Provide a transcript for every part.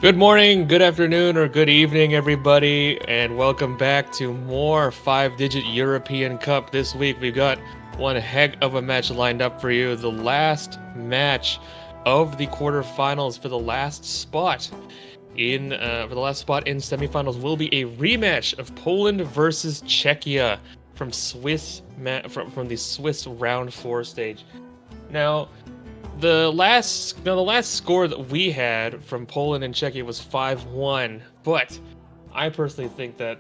Good morning, good afternoon, or good evening, everybody, and welcome back to more 5-digit European Cup. This week we've got one heck of a match lined up for you. The last match of the quarterfinals for the last spot in semifinals will be a rematch of Poland versus Czechia from from the Swiss round 4 stage. Now, the last score that we had from Poland and Czechia was 5-1, but I personally think that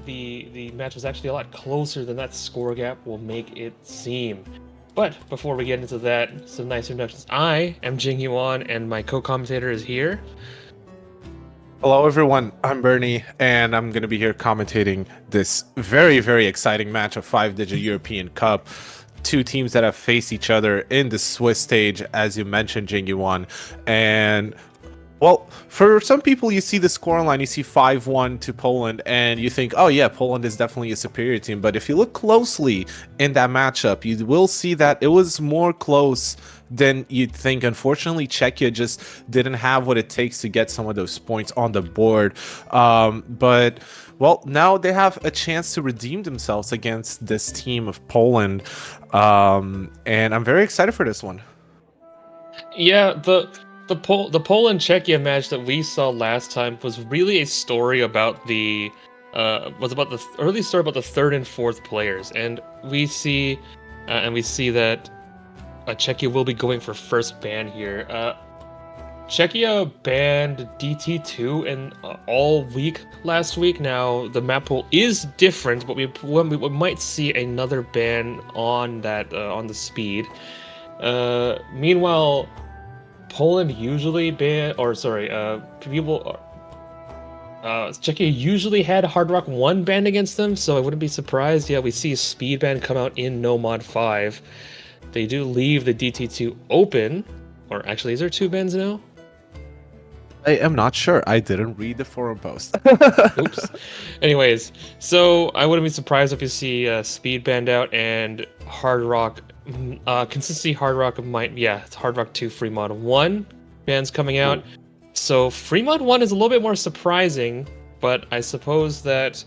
the match was actually a lot closer than that score gap will make it seem. But before we get into that, some nice introductions. I am Jing Yuan, and my co-commentator is here. Hello, everyone. I'm Bernie, and I'm going to be here commentating this very, very exciting match of 5-digit European Cup. Two teams that have faced each other in the Swiss stage, as you mentioned, Jingyuan. And, well, for some people, you see the scoreline, you see 5-1 to Poland, and you think, oh, yeah, Poland is definitely a superior team. But if you look closely in that matchup, you will see that it was more close than you'd think. Unfortunately, Czechia just didn't have what it takes to get some of those points on the board. But well, now they have a chance to redeem themselves against this team of Poland, and I'm very excited for this one. Yeah, the Poland Czechia match that we saw last time was really a story about the early story about the third and fourth players, and we see that Czechia will be going for first ban here. Czechia banned DT2 in all week last week. Now the map pool is different, but we might see another ban on that on the speed. Meanwhile, Poland usually Czechia usually had Hard Rock 1 banned against them, so I wouldn't be surprised. Yeah, we see a speed ban come out in No Mod 5. They do leave the DT2 open, or actually, is there 2 bans now? I am not sure. I didn't read the forum post. Oops. Anyways, so I wouldn't be surprised if you see speed banned out and Hard Rock, consistency Hard Rock it's Hard Rock 2 Free Mod 1 bans coming out. So Free Mod 1 is a little bit more surprising, but I suppose that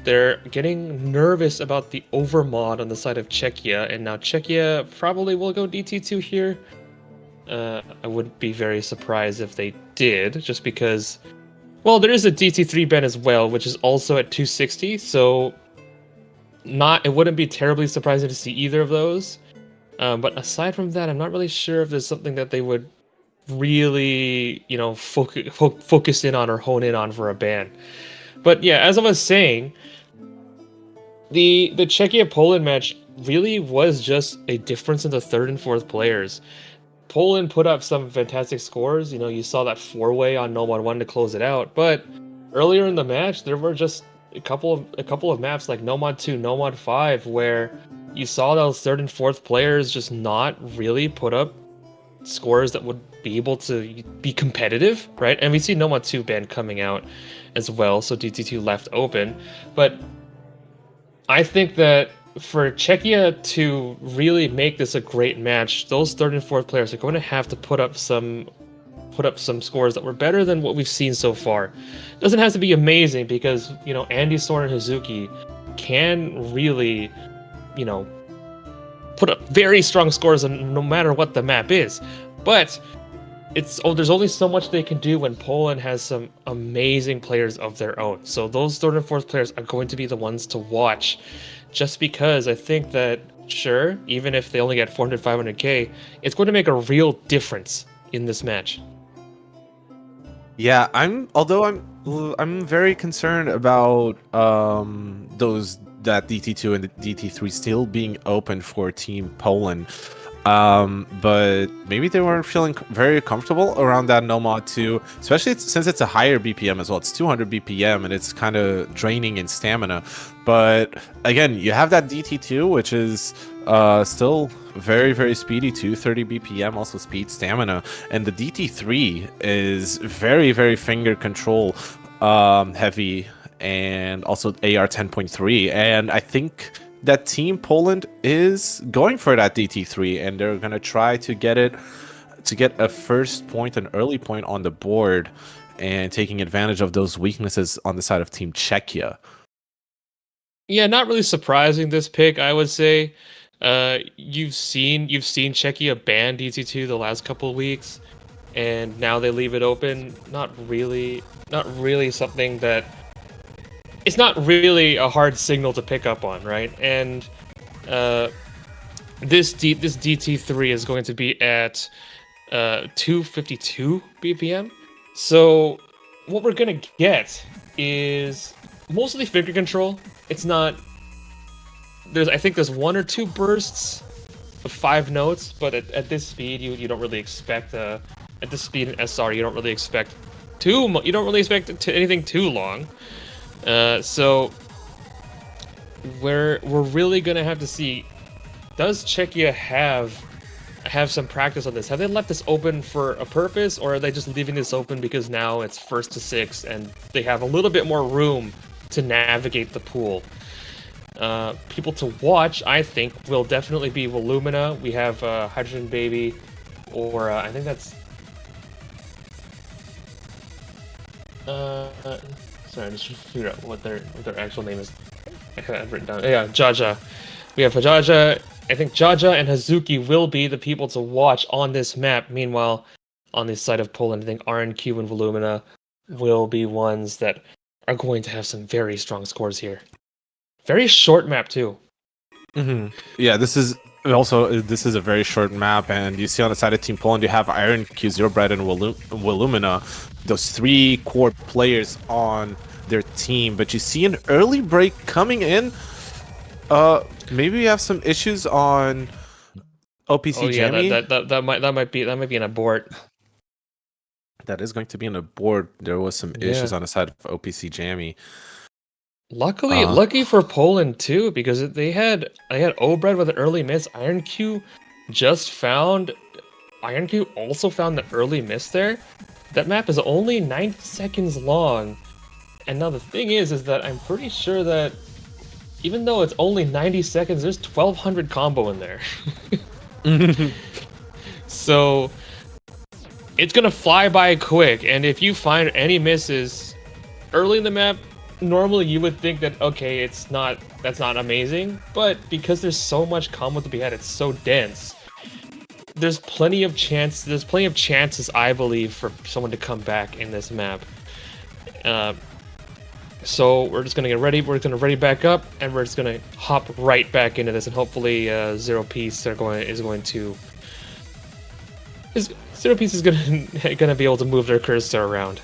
they're getting nervous about the overmod on the side of Czechia, and now Czechia probably will go DT2 here. I wouldn't be very surprised if they did, just because, well, there is a DT3 ban as well, which is also at 260, so it wouldn't be terribly surprising to see either of those. But aside from that, I'm not really sure if there's something that they would really, focus in on or hone in on for a ban. But yeah, as I was saying, the Czechia Poland match really was just a difference in the third and fourth players. Poland put up some fantastic scores. You saw that 4-way on No Mod 1 to close it out. But earlier in the match, there were just a couple of maps like No Mod 2, No Mod 5, where you saw those third and fourth players just not really put up scores that would be able to be competitive, right? And we see No Mod 2 ban coming out as well, so DT2 left open. But I think that for Czechia to really make this a great match, those third and fourth players are going to have to put up some scores that were better than what we've seen so far. Doesn't have to be amazing, because Andy, Soren, and Hazuki can really put up very strong scores no matter what the map is. But there's only so much they can do when Poland has some amazing players of their own. So those third and fourth players are going to be the ones to watch, just because I think that, sure, even if they only get 400, 500k, it's going to make a real difference in this match. Yeah, I'm very concerned about that DT2 and the DT3 still being open for Team Poland. But maybe they weren't feeling very comfortable around that No Mod 2, especially since it's a higher BPM as well. It's 200 BPM and it's kind of draining in stamina. But again, you have that DT2, which is still very, very speedy, 230 BPM, also speed, stamina. And the DT3 is very, very finger control heavy, and also AR 10.3. And I think that Team Poland is going for that DT3, and they're gonna try to get a first point, an early point on the board. and taking advantage of those weaknesses on the side of Team Czechia. Yeah, not really surprising this pick, I would say. You've seen Czechia ban DT2 the last couple of weeks, and now they leave it open. Not really something that it's not really a hard signal to pick up on, right? And this DT3 is going to be at 252 BPM. So what we're gonna get is mostly finger control. It's not I think there's 1 or 2 bursts of 5 notes, but at this speed you don't really expect at this speed in SR you don't really expect anything too long. So we're really gonna have to see, does Czechia have some practice on this? Have they left this open for a purpose, or are they just leaving this open because now it's 1st to 6 and they have a little bit more room to navigate the pool? People to watch, I think, will definitely be Volumina. We have Hydrogen Baby, or I think that's sorry, I'm just trying to figure out what their actual name is. I have it written down. Yeah, Jaja. We have Jaja. I think Jaja and Hazuki will be the people to watch on this map. Meanwhile, on the side of Poland, I think RNQ and Volumina will be ones that are going to have some very strong scores here. Very short map too. Mm-hmm. Yeah, this is a very short map, and you see on the side of Team Poland you have IronQ, Zero Bright, and Volumina, those 3 core players on their team. But you see an early break coming in. Maybe we have some issues on OPC Jammy. That might be an abort. That is going to be an abort. There was some issues on the side of OPC Jammy. Lucky for Poland too, because they had Obred with an early miss. IronQ also found the early miss there. That map is only 90 seconds long. And now the thing is that I'm pretty sure that even though it's only 90 seconds, there's 1200 combo in there. So it's gonna fly by quick, and if you find any misses early in the map, normally you would think that, okay, that's not amazing, but because there's so much combo to be had, it's so dense, there's plenty of chances, I believe, for someone to come back in this map. So we're just gonna get ready. We're gonna ready back up, and we're just gonna hop right back into this, and hopefully Zero Piece is going to be able to move their cursor around.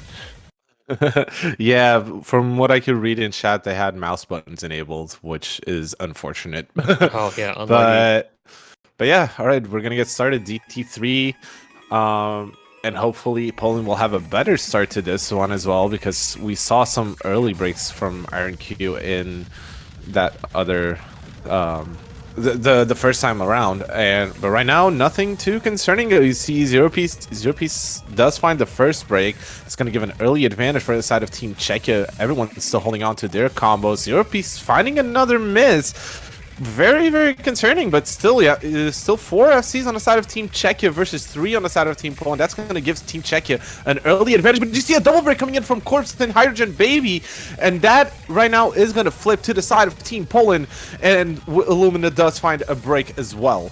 Yeah, from what I could read in chat, they had mouse buttons enabled, which is unfortunate. Oh yeah, unlucky. But yeah, all right, we're gonna get started. DT3, and hopefully Poland will have a better start to this one as well, because we saw some early breaks from IronQ in that other the first time around, but right now nothing too concerning. You see Zero Piece does find the first break. It's going to give an early advantage for the side of Team Czechia. Everyone's still holding on to their combos. Zero Piece finding another miss. Very, very concerning, but still, yeah, still 4 FCs on the side of Team Czechia versus 3 on the side of Team Poland. That's going to give Team Czechia an early advantage. But you see a double break coming in from Corpse and Hydrogen Baby, and that right now is going to flip to the side of Team Poland, and Illumina does find a break as well.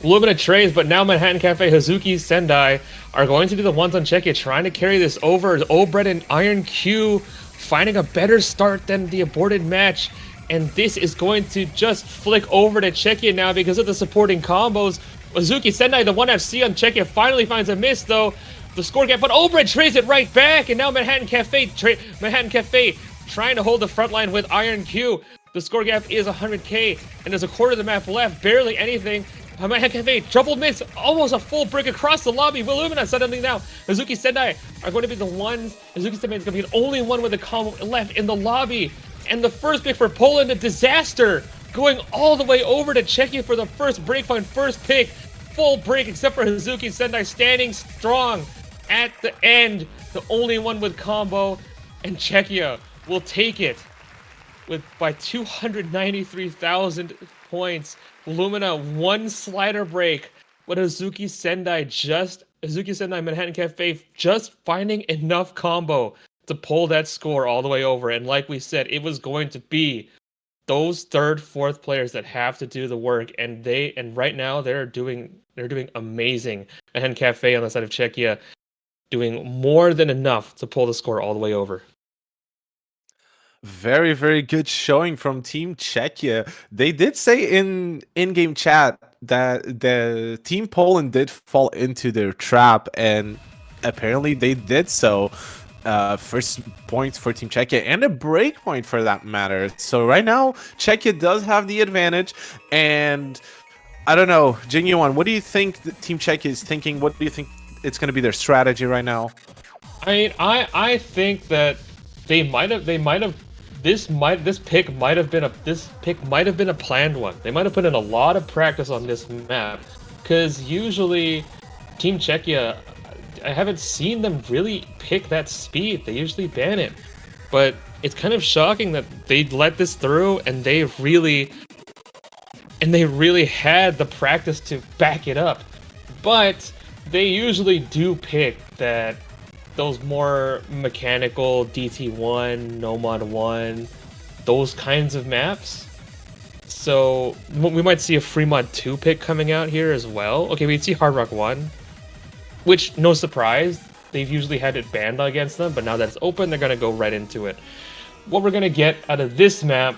Illumina trays, but now Manhattan Cafe, Hazuki, Sendai are going to be the ones on Czechia trying to carry this over. Obred and IronQ finding a better start than the aborted match. And this is going to just flick over to Czechia now because of the supporting combos. Hazuki Sendai, the 1FC on Czechia, finally finds a miss though. The score gap, but Obred trades it right back, and now Manhattan Cafe trying to hold the front line with IronQ. The score gap is 100k, and there's a quarter of the map left, barely anything. Manhattan Cafe, double miss, almost a full break across the lobby. Volumina suddenly now. Hazuki Sendai are going to be the ones. Hazuki Sendai is going to be the only one with a combo left in the lobby. And the first pick for Poland, a disaster, going all the way over to Czechia for the first break point, first pick, full break, except for Hazuki Sendai standing strong at the end, the only one with combo, and Czechia will take it by 293,000 points. Lumina 1 slider break, but Hazuki Sendai just Azuki Senai Manhattan Cafe just finding enough combo to pull that score all the way over. And like we said, it was going to be those third, fourth players that have to do the work, and right now they're doing amazing. Manhattan Cafe on the side of Czechia doing more than enough to pull the score all the way over. Very, very good showing from Team Czechia. They did say in-game chat that the Team Poland did fall into their trap, and apparently they did so. First point for Team Czechia, and a break point for that matter. So right now, Czechia does have the advantage, and I don't know, Jinyuan, what do you think the Team Czechia is thinking? What do you think it's going to be their strategy right now? I think that they might have this pick might have been a planned one. They might have put in a lot of practice on this map, because usually Team Czechia, I haven't seen them really pick that speed. They usually ban it, but it's kind of shocking that they let this through, and they really had the practice to back it up. But they usually do pick those more mechanical DT1, Nomad 1, those kinds of maps. So we might see a Fremod 2 pick coming out here as well. Okay, we'd see Hard Rock 1, which, no surprise, they've usually had it banned against them, but now that it's open, they're going to go right into it. What we're going to get out of this map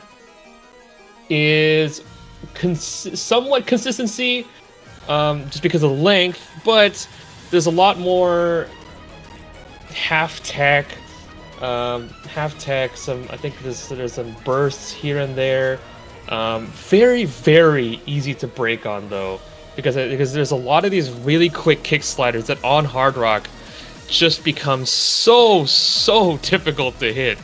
is somewhat consistency, just because of length, but there's a lot more half tech, some, I think there's some bursts here and there. Very, very easy to break on though, because there's a lot of these really quick kick sliders that on Hard Rock just become so difficult to hit.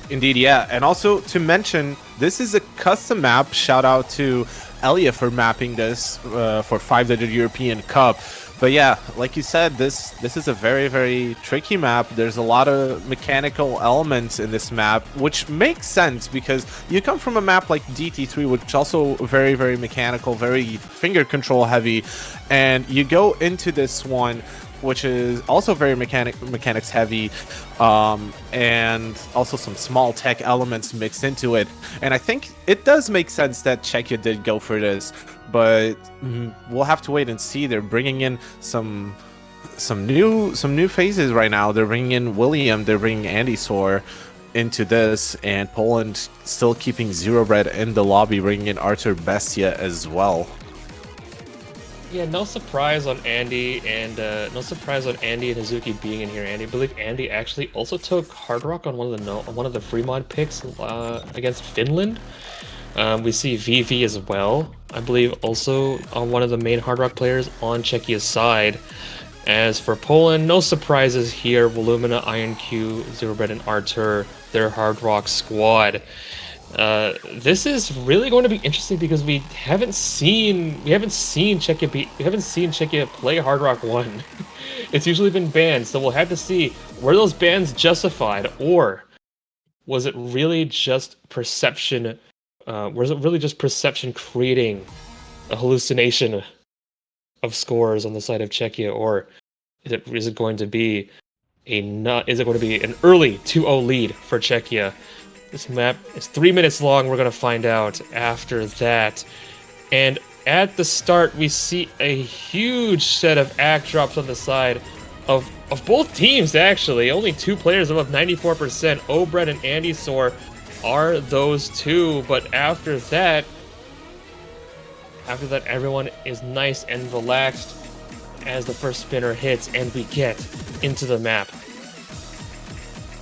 Indeed, yeah. And also to mention, this is a custom map. Shout out to Elia for mapping this for 5-digit European Cup. But yeah, like you said, this is a very, very tricky map. There's a lot of mechanical elements in this map, which makes sense because you come from a map like DT3, which is also very, very mechanical, very finger control heavy, and you go into this one, which is also very mechanics heavy, and also some small tech elements mixed into it. And I think it does make sense that Czechia did go for this, but we'll have to wait and see. They're bringing in some new faces right now. They're bringing in William, they're bringing Andy Soar into this, and Poland still keeping Zero Bread in the lobby, bringing in Artur Bestia as well. Yeah, no surprise on Andy, and Hazuki being in here. I believe Andy actually also took Hard Rock on one of the Fremod picks against Finland. We see VV as well, I believe, also on one of the main Hard Rock players on Czechia's side. As for Poland, no surprises here. Volumina, IronQ, Zero Bread, and Artur, their Hard Rock squad. This is really going to be interesting because we haven't seen Czechia play Hard Rock 1. It's usually been banned, so we'll have to see, were those bans justified, or was it really just perception? Creating a hallucination of scores on the side of Czechia, or is it going to be an early 2-0 lead for Czechia? This map is 3 minutes long. We're going to find out after that. And at the start, we see a huge set of act drops on the side of both teams, actually. Only 2 players above 94%. Obred and Andy Soar are those 2. But after that, everyone is nice and relaxed as the first spinner hits and we get into the map.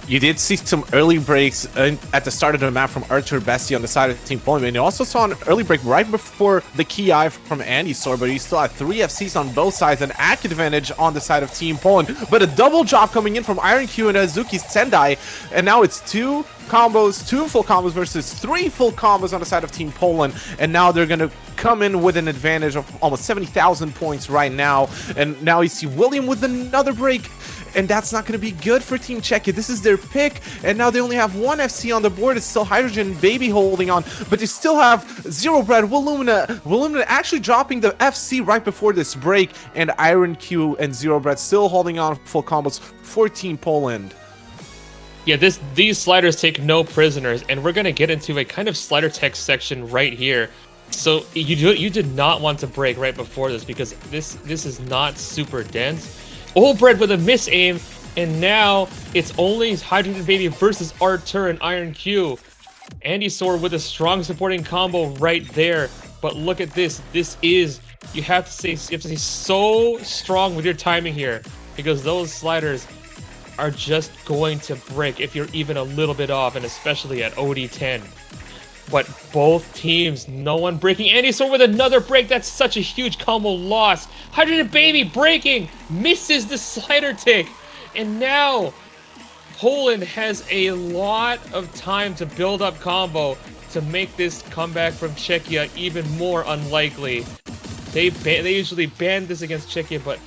You did see some early breaks at the start of the map from Artur Bestia on the side of Team Poland, and you also saw an early break right before the key eye from Andy Soar, but you still had 3 FCs on both sides, an act advantage on the side of Team Poland, but a double drop coming in from IronQ and Hazuki Sendai, and now it's 2 full combos versus 3 full combos on the side of Team Poland, and now they're going to come in with an advantage of almost 70,000 points right now. And now you see William with another break, and that's not going to be good for Team Czechia. This is their pick, and now they only have one FC on the board. It's still Hydrogen Baby holding on, but they still have Zero Bread, Willumina actually dropping the FC right before this break, and Iron Q and Zero Bread still holding on full combos for Team Poland. Yeah, these sliders take no prisoners, and we're gonna get into a kind of slider text section right here. So you did not want to break right before this, because this is not super dense. Old Bread with a miss aim, and now it's only Hydrogen Baby versus Artur and Iron Q. Andy Sword with a strong supporting combo right there. But look at this. You have to stay so strong with your timing here, because those sliders are just going to break if you're even a little bit off, and especially at OD10. But both teams, no one breaking. Andy Sword with another break. That's such a huge combo loss. Hydrogen Baby breaking, misses the slider tick. And now Poland has a lot of time to build up combo to make this comeback from Czechia even more unlikely. They usually ban this against Czechia, but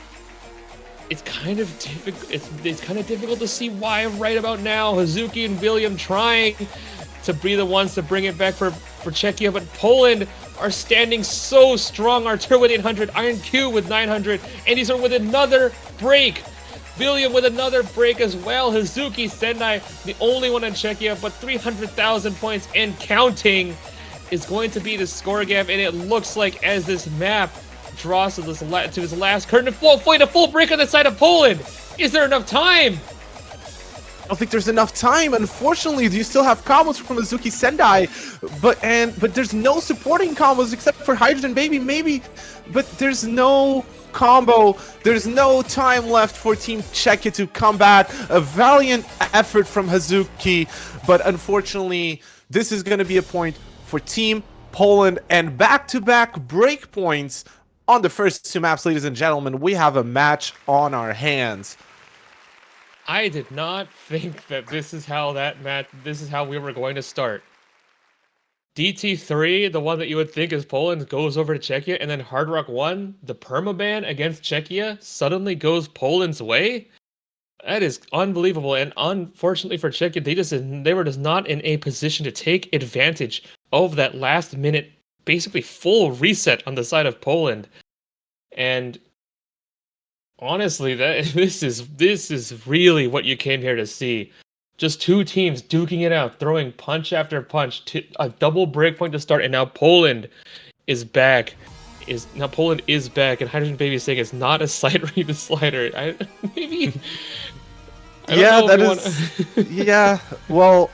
it's kind of difficult. It's kind of difficult to see why right about now. Hazuki and William trying to be the ones to bring it back for Czechia, but Poland are standing so strong. Artur with 800, Iron Q with 900, and these are with another break. William with another break as well. Hazuki, Sendai, the only one in Czechia, but 300,000 points and counting is going to be the score gap, and it looks like as this map draws to his last curtain, a full break on the side of Poland. Is there enough time? I don't think there's enough time. Unfortunately, you still have combos from Azuki Sendai, but there's no supporting combos except for Hydrogen Baby, maybe, but there's no combo. There's no time left for Team Czechia to combat. A valiant effort from Hazuki, but unfortunately, this is going to be a point for Team Poland, and back-to-back breakpoints on the first two maps, ladies and gentlemen. We have a match on our hands. I did not think that this is how we were going to start. DT3, the one that you would think is Poland, goes over to Czechia, and then Hard Rock 1, the permaban against Czechia, suddenly goes Poland's way? That is unbelievable, and unfortunately for Czechia, they were just not in a position to take advantage of that last minute, basically full reset on the side of Poland. And honestly, this is really what you came here to see. Just two teams duking it out, throwing punch after punch, a double breakpoint to start, and now Poland is back. Poland is back, and Hydrogen Baby is saying it's not a slider, even slider. Yeah. Well,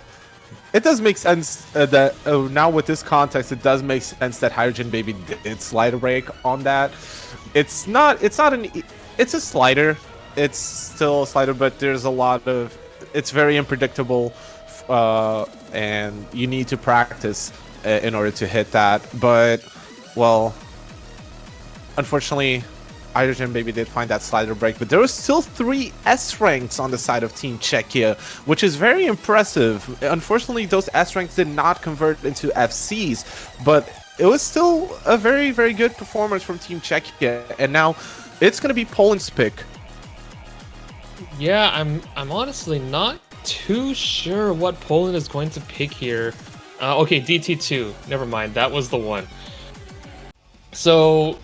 it does make sense that now with this context, it does make sense that Hydrogen Baby did slider break on that. It's a slider. It's still a slider, but there's a lot of... It's very unpredictable, and you need to practice in order to hit that. But, well, unfortunately, Hydrogen Baby did find that slider break. But there was still 3 S ranks on the side of Team Czechia, which is very impressive. Unfortunately, those S ranks did not convert into FCs, but it was still a very, very good performance from Team Czechia. And now it's going to be Poland's pick. Yeah, I'm honestly not too sure what Poland is going to pick here. Okay, DT2. Never mind, that was the one. So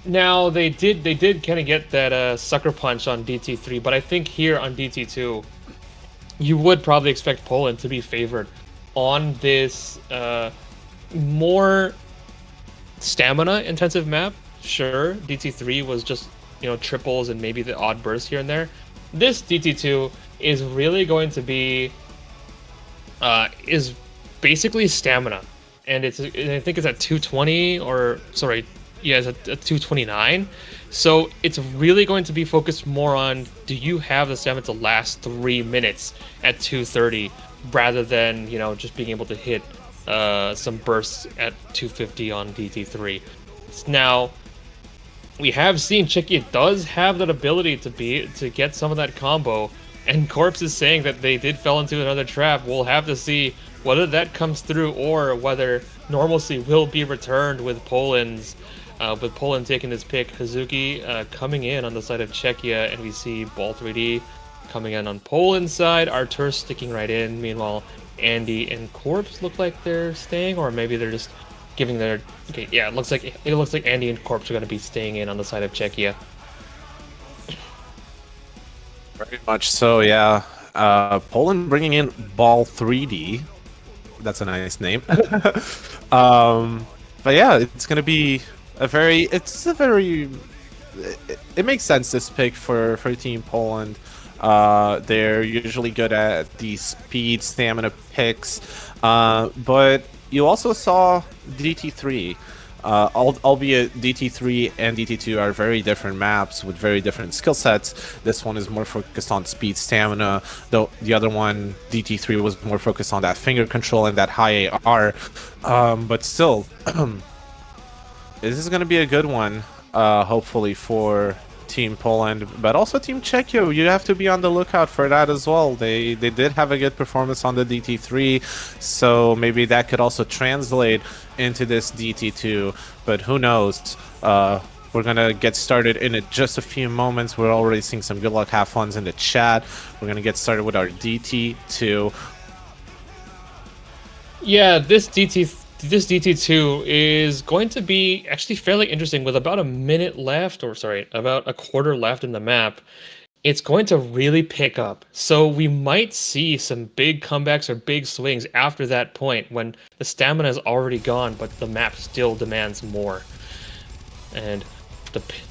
now they did kind of get that sucker punch on DT3, but I think here on DT2, you would probably expect Poland to be favored on this more stamina-intensive map. Sure, DT3 was just, triples and maybe the odd burst here and there. This DT2 is really going to be is basically stamina, and I think it's at 220, or sorry, yeah, it's at 229. So it's really going to be focused more on, do you have the stamina to last 3 minutes at 230, rather than just being able to hit some bursts at 250 on DT3. Now, we have seen Czechia does have that ability to get some of that combo, and Corpse is saying that they did fell into another trap. We'll have to see whether that comes through, or whether normalcy will be returned with Poland's with Poland taking this pick, Hazuki coming in on the side of Czechia, and we see Ball 3D coming in on Poland's side. Artur sticking right in. Meanwhile, Andy and Corpse look like they're staying, or maybe they're just giving their. Okay, yeah, it looks like Andy and Corpse are going to be staying in on the side of Czechia. Very much so, yeah. Poland bringing in Ball 3D. That's a nice name. But yeah, it's gonna be a very. It makes sense, this pick for Team Poland. They're usually good at the speed, stamina picks, but you also saw DT3. Albeit DT3 and DT2 are very different maps with very different skill sets. This one is more focused on speed, stamina, though the other one, DT3, was more focused on that finger control and that high AR. But still, this is going to be a good one, hopefully, for Team Poland, but also Team Czechia. You have to be on the lookout for that as well. They did have a good performance on the DT3, so maybe that could also translate into this DT2, but who knows. We're gonna get started in just a few moments. We're already seeing some good luck, have funs in the chat. We're gonna get started with our DT2. Yeah, this DT2 is going to be actually fairly interesting with about a minute left, or sorry, about a quarter left in the map. It's going to really pick up. So we might see some big comebacks or big swings after that point when the stamina is already gone, but the map still demands more. And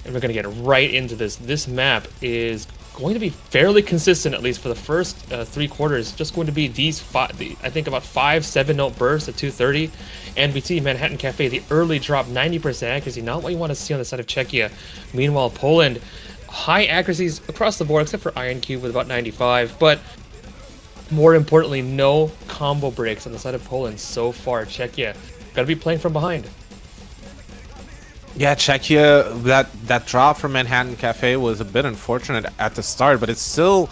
we're going to get right into this. This map is going to be fairly consistent, at least for the first 3 quarters. Just going to be these I think about 5 7-note bursts at 230, and we see Manhattan Cafe, the early drop, 90% accuracy, not what you want to see on the side of Czechia. Meanwhile, Poland, high accuracies across the board except for Iron Cube with about 95, but more importantly, no combo breaks on the side of Poland so far. Czechia got to be playing from behind. Yeah, Czechia, that drop from Manhattan Cafe was a bit unfortunate at the start, but there's still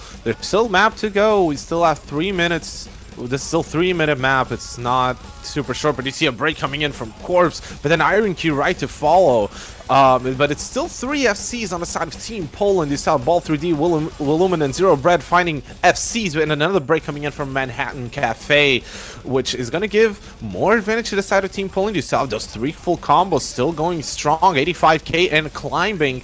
map to go. We still have 3 minutes. This is still 3-minute map. It's not super short, but you see a break coming in from Corpse, but then Iron Q right to follow. But it's still 3 FCs on the side of Team Poland. You saw Ball 3D, Willumin, and Zero Bread finding FCs, and another break coming in from Manhattan Cafe, which is going to give more advantage to the side of Team Poland. You saw those 3 full combos still going strong, 85k and climbing.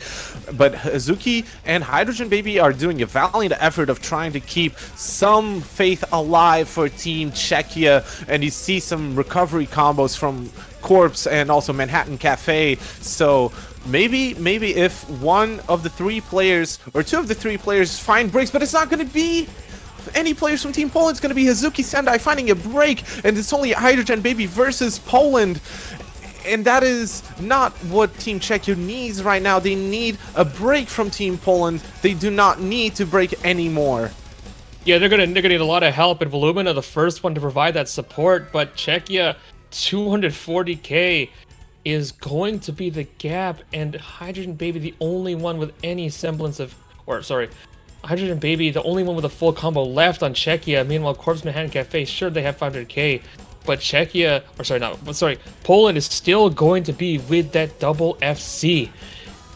But Hazuki and Hydrogen Baby are doing a valiant effort of trying to keep some faith alive for Team Czechia, and you see some recovery combos from Corpse and also Manhattan Cafe. So maybe if one of the 3 players or 2 of the 3 players find breaks, but it's not going to be any players from Team Poland. It's going to be Hazuki Sendai finding a break, and it's only Hydrogen Baby versus Poland. And that is not what Team Czechia needs right now. They need a break from Team Poland. They do not need to break anymore. Yeah, they're gonna need a lot of help, and Volumina the first one to provide that support, but Czechia 240k is going to be the gap, and Hydrogen Baby the only one with any semblance of, or sorry, Hydrogen Baby the only one with a full combo left on Czechia. Meanwhile, Corpse Manhattan Cafe, sure, they have 500k, but Czechia, or sorry, Poland is still going to be with that double FC,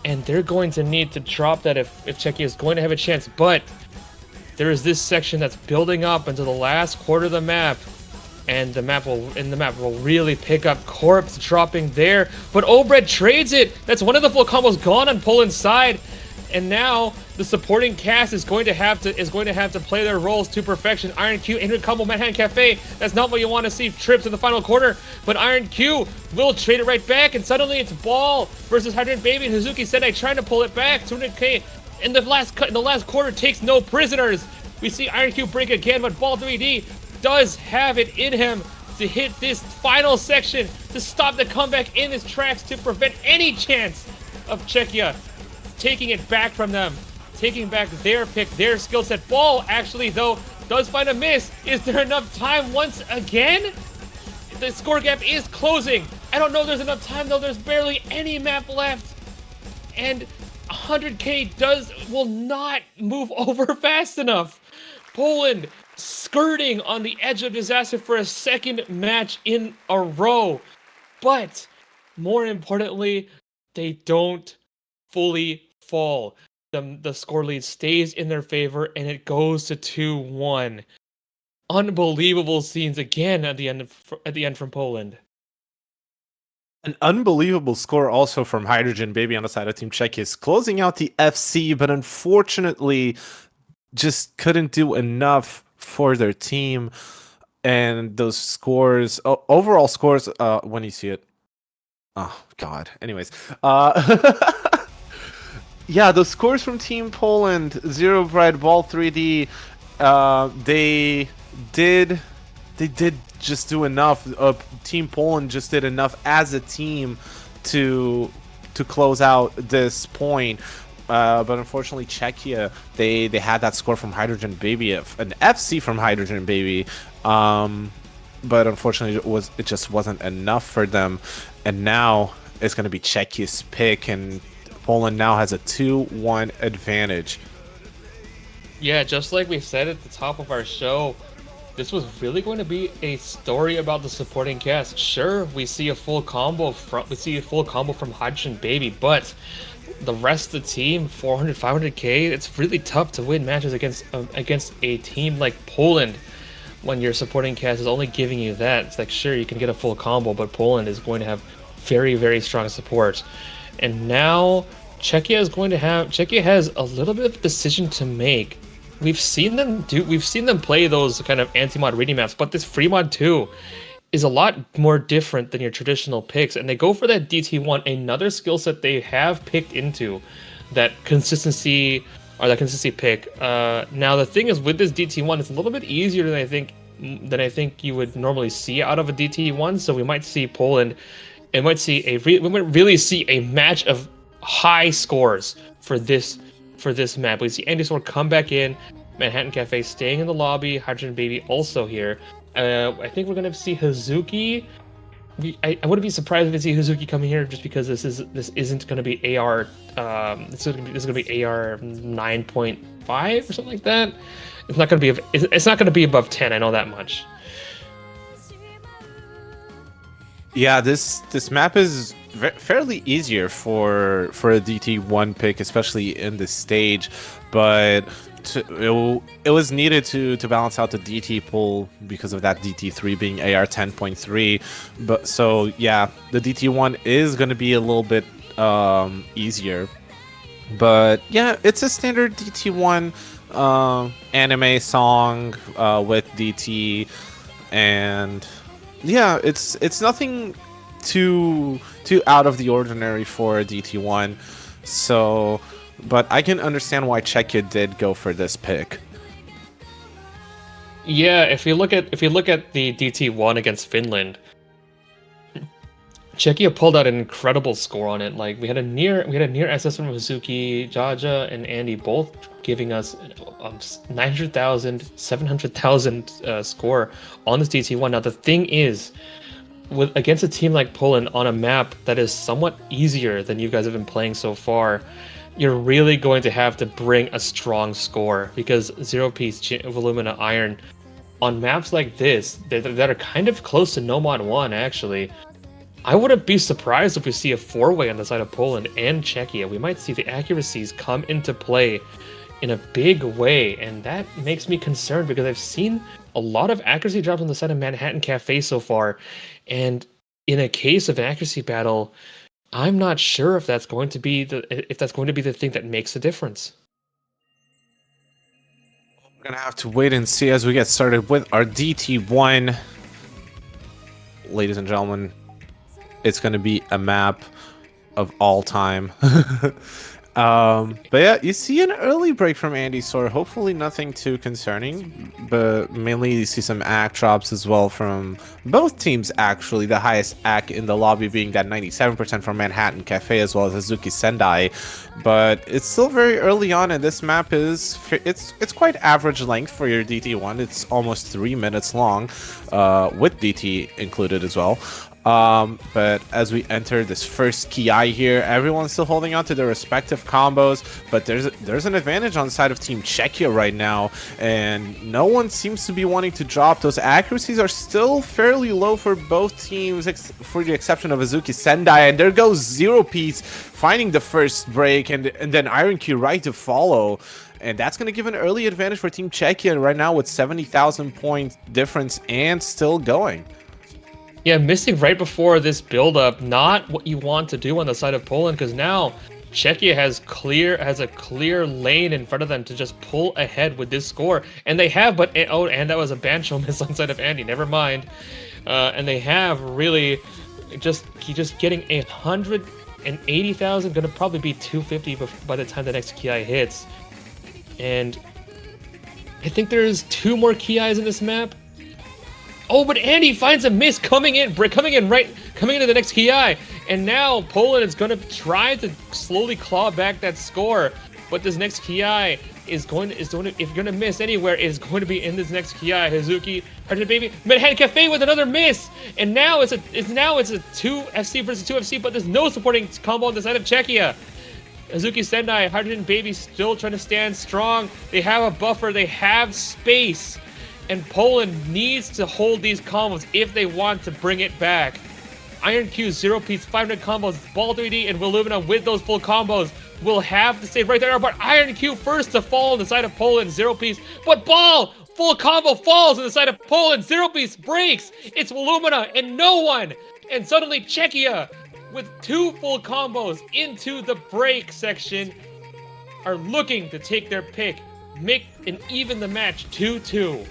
and they're going to need to drop that if Czechia is going to have a chance. But there is this section that's building up into the last quarter of the map, and the map will really pick up. Corpse dropping there, but Obred trades it. That's one of the full combos gone on Poland's side, and now the supporting cast is going to have to play their roles to perfection. Iron Q into combo Manhattan Cafe. That's not what you want to see. Trips in the final quarter, but Iron Q will trade it right back, and suddenly it's Ball versus Hydrogen Baby, and Hazuki Sendai trying to pull it back. 200k in the last quarter takes no prisoners. We see Iron Q break again, but Ball 3D does have it in him to hit this final section to stop the comeback in his tracks, to prevent any chance of Czechia taking it back from them, taking back their pick, their skill set. Ball actually, though, does find a miss. Is there enough time once again? The score gap is closing. I don't know if there's enough time, though. There's barely any map left, and 100k will not move over fast enough. Poland skirting on the edge of disaster for a second match in a row. But more importantly, they don't fully fall. The score lead stays in their favor, and it goes to 2-1. Unbelievable scenes again at the end from Poland. An unbelievable score also from Hydrogen Baby on the side of Team Czechia, is closing out the FC, but unfortunately just couldn't do enough for their team. And those scores, overall scores, when you see it, oh god. Anyways, yeah, the scores from Team Poland, Zero Bright Ball 3D, they did just do enough. Team Poland just did enough as a team to close out this point. But unfortunately, Czechia, they had that score from Hydrogen Baby, an FC from Hydrogen Baby. But unfortunately, it just wasn't enough for them. And now it's going to be Czechia's pick, and Poland now has a 2-1 advantage. Yeah, just like we said at the top of our show, this was really going to be a story about the supporting cast. Sure, we see a full combo from Hydrogen Baby, but the rest of the team, 400, 500k, it's really tough to win matches against a team like Poland when your supporting cast is only giving you that. It's like, sure, you can get a full combo, but Poland is going to have very, very strong support. And now Czechia has a little bit of a decision to make. We've seen them play those kind of anti-mod reading maps, but this free mod 2 is a lot more different than your traditional picks, and they go for that DT1, another skill set they have picked into, that consistency pick. Now the thing is, with this DT1, it's a little bit easier than I think you would normally see out of a DT1. So we might see Poland, we might really see a match of high scores for this map. We see Andy Sword come back in, Manhattan Cafe staying in the lobby, Hydrogen Baby also here. I think we're gonna see Hazuki. I wouldn't be surprised if we see Hazuki coming here, just because this isn't gonna be AR. This is gonna be AR 9.5 or something like that. It's not gonna be above 10. I know that much. Yeah, this map is fairly easier for a DT1 pick, especially in this stage, but it was needed to balance out the DT pool because of that DT3 being AR 10.3. But so yeah, the DT1 is going to be a little bit easier. But yeah, it's a standard DT1 anime song with DT, and yeah, it's nothing too out of the ordinary for a DT1. So, but I can understand why Czechia did go for this pick. Yeah, if you look at the DT1 against Finland, Czechia pulled out an incredible score on it. Like, we had a near SS from Hazuki, Jaja, and Andy both giving us 900,000, 700,000 score on this DT1. Now the thing is, against a team like Poland on a map that is somewhat easier than you guys have been playing so far, you're really going to have to bring a strong score, because Zero Piece, Volumina, Iron, on maps like this that are kind of close to No Mod 1, actually, I wouldn't be surprised if we see a 4-way on the side of Poland and Czechia. We might see the accuracies come into play in a big way, and that makes me concerned, because I've seen a lot of accuracy drops on the side of Manhattan Cafe so far, and in a case of an accuracy battle, I'm not sure if that's going to be the thing that makes a difference. We're gonna have to wait and see as we get started with our DT1. Ladies and gentlemen, it's gonna be a map of all time. But yeah, you see an early break from Andy Sor. Hopefully nothing too concerning, but mainly you see some ACK drops as well from both teams, actually. The highest ACK in the lobby being that 97% from Manhattan Cafe, as well as Hazuki Sendai. But it's still very early on, and this map is it's quite average length for your DT1. It's almost 3 minutes long, with DT included as well. But as we enter this first Ki here, everyone's still holding on to their respective combos, but there's an advantage on the side of Team Czechia right now, and no one seems to be wanting to drop. Those accuracies are still fairly low for both teams, for the exception of Azuki Sendai, and there goes Zero Piece finding the first break, and then Iron Key right to follow. And that's going to give an early advantage for Team Czechia right now with 70,000 point difference and still going. Yeah, missing right before this build-up, not what you want to do on the side of Poland, because now Czechia has a clear lane in front of them to just pull ahead with this score, and they have. But oh, and that was a Bancho miss on side of Andy. Never mind. And they have really just getting 180,000, gonna probably be 250 by the time the next Ki hits. And I think there's 2 more Ki's in this map. Oh, but Andy finds a miss coming into the next Ki, and now Poland is gonna try to slowly claw back that score. But this next Ki is going to, if you're gonna miss anywhere, is going to be in this next Ki. Hazuki, Hard Baby, Manhattan Cafe with another miss, and now it's a 2 FC versus 2 FC, but there's no supporting combo on the side of Czechia. Azuki Sendai, Hydrogen Baby still trying to stand strong. They have a buffer, they have space, and Poland needs to hold these combos if they want to bring it back. Iron Q, Zero Piece, 500 combos, Ball 3D, and Willumina with those full combos will have to stay right there. But Iron Q first to fall on the side of Poland, Zero Piece, but Ball, full combo falls on the side of Poland, Zero Piece breaks. It's Willumina and no one. And suddenly Czechia, with 2 full combos into the break section, are looking to take their pick, make and even the match 2-2.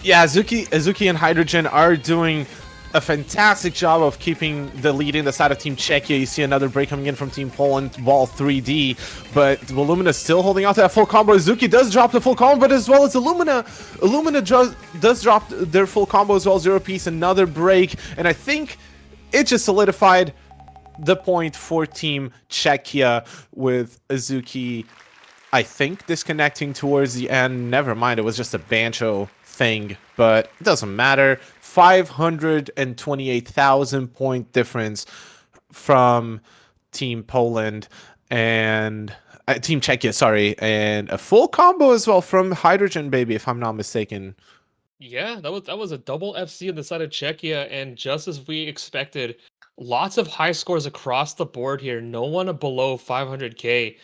Yeah, Azuki and Hydrogen are doing a fantastic job of keeping the lead in the side of Team Czechia. You see another break coming in from Team Poland, Ball 3D, but Illumina still holding on to that full combo. Azuki does drop the full combo, but as well as Illumina does drop their full combo as well. Zero Piece, another break, and I think it just solidified the point for Team Czechia with Azuki, I think, disconnecting towards the end. Never mind, it was just a Bancho thing, but it doesn't matter. 528,000 point difference from Team Poland and Team Czechia, sorry, and a full combo as well from Hydrogen Baby, if I'm not mistaken. Yeah, that was a double FC on the side of Czechia, and just as we expected, lots of high scores across the board here. No one below 500k.